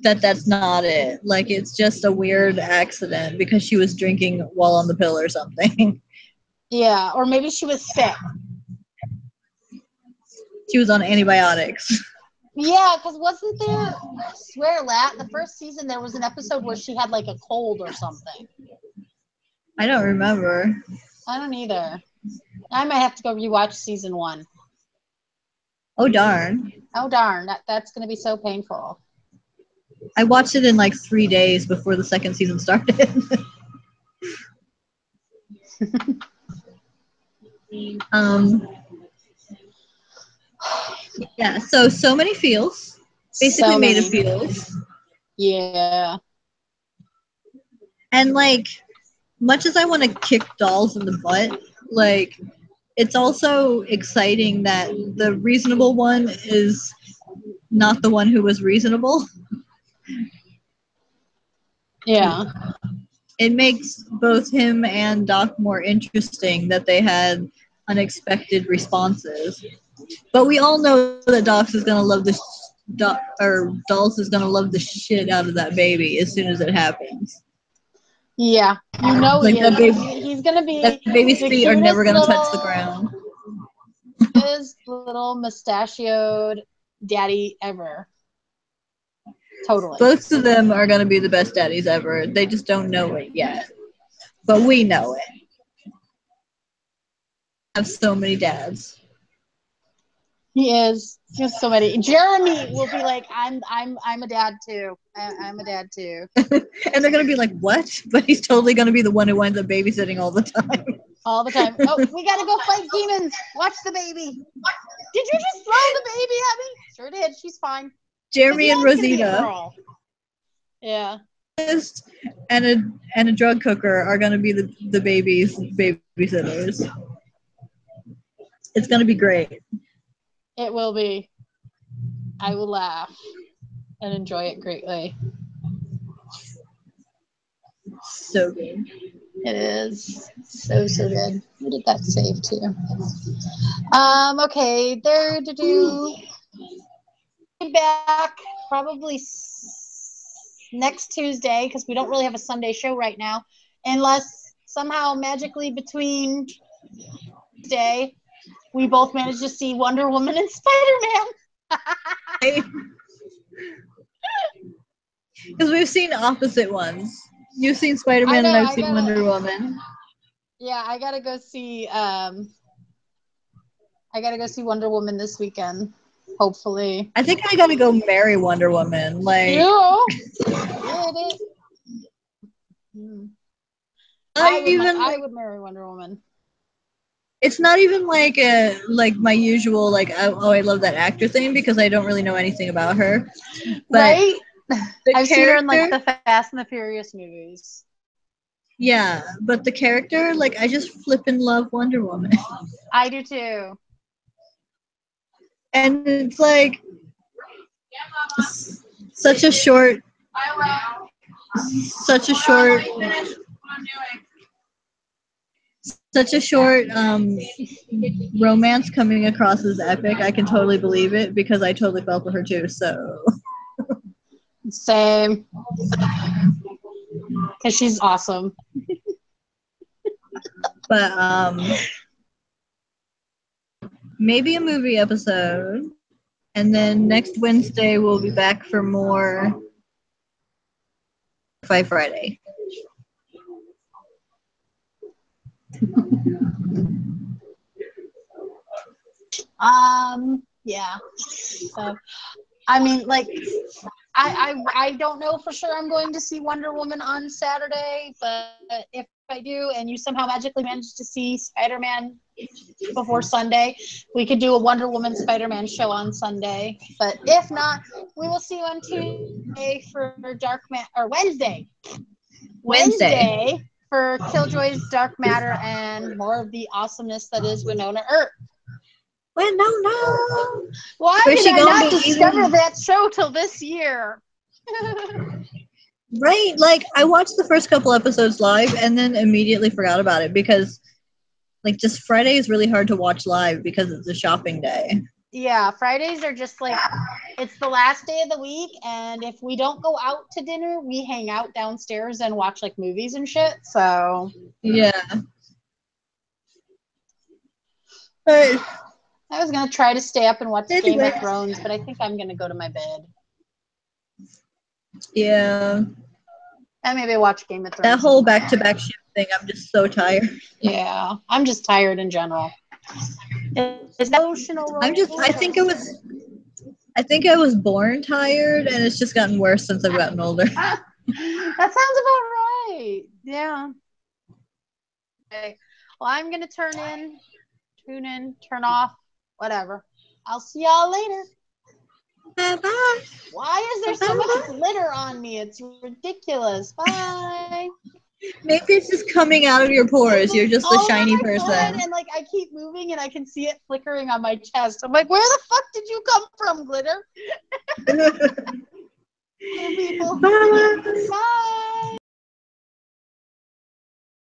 that that's not it. Like, it's just a weird accident because she was drinking while on the pill or something. Yeah, or maybe she was sick. She was on antibiotics. Yeah, because wasn't there, I swear, the first season there was an episode where she had like a cold or something. I don't remember. I don't either. I might have to go rewatch season 1. Oh, darn. Oh, darn. That's going to be so painful. I watched it in like 3 days before the second season started. Yeah, so many feels. Basically made of feels. Yeah. And like, much as I want to kick dolls in the butt, like, it's also exciting that the reasonable one is not the one who was reasonable. Yeah. It makes both him and Doc more interesting that they had unexpected responses. But we all know that Dolls is gonna love the shit out of that baby as soon as it happens. Yeah, you know, like he is. He's gonna be. That baby's feet are never gonna touch the ground. His little mustachioed daddy ever. Totally. Both of them are gonna be the best daddies ever. They just don't know it yet, but we know it. I have so many dads. He is just so many. Jeremy will be like, I'm a dad too. I'm a dad too. And they're gonna be like, what? But he's totally gonna be the one who winds up babysitting all the time. All the time. Oh, we gotta go fight demons. Watch the baby. Did you just throw the baby at me? Sure did. She's fine. Jeremy and Rosita. Yeah. And a drug cooker are gonna be the babysitters. It's gonna be great. It will be. I will laugh and enjoy it greatly. So good. It is so good. Who did that save to? Okay, there to do. Back probably next Tuesday because we don't really have a Sunday show right now, unless somehow magically between day we both managed to see Wonder Woman and Spider-Man. Because we've seen opposite ones. You've seen Spider-Man and I've seen Wonder Woman. Yeah, I gotta go see Wonder Woman this weekend. Hopefully. I think I gotta go marry Wonder Woman. Like I would marry Wonder Woman. It's not even like my usual I love that actor thing because I don't really know anything about her. But right? I've seen her in like the Fast and the Furious movies. Yeah, but the character, I just flippin' love Wonder Woman. I do too. And it's like such a short romance coming across as epic. I can totally believe it because I totally fell for her too. So same, because she's awesome. But maybe a movie episode, and then next Wednesday we'll be back for more Syfy Friday. Yeah. So, I mean, I don't know for sure I'm going to see Wonder Woman on Saturday, but if I do, and you somehow magically manage to see Spider-Man before Sunday, we could do a Wonder Woman Spider-Man show on Sunday. But if not, we will see you on Tuesday for Wednesday for Killjoys, Dark Matter, and more of the awesomeness that is Wynonna Earp. No. Why did I not discover that show till this year? Right, I watched the first couple episodes live and then immediately forgot about it because just Friday is really hard to watch live because it's a shopping day. Yeah, Fridays are just it's the last day of the week, and if we don't go out to dinner, we hang out downstairs and watch movies and shit. So yeah. But I was gonna try to stay up and watch Game of Thrones, but I think I'm gonna go to my bed. Yeah. And maybe watch Game of Thrones. That whole back-to-back shift thing, I'm just so tired. Yeah, I'm just tired in general. It's emotional. I think I was born tired, and it's just gotten worse since I've gotten older. That sounds about right. Yeah. Okay. Well, I'm gonna tune in, turn off, whatever. I'll see y'all later. Bye-bye. Why is there so much glitter on me? It's ridiculous. Bye. Maybe it's just coming out of your pores. You're just a shiny person. And I keep moving and I can see it flickering on my chest. I'm like, where the fuck did you come from, glitter? People. Bye. Bye.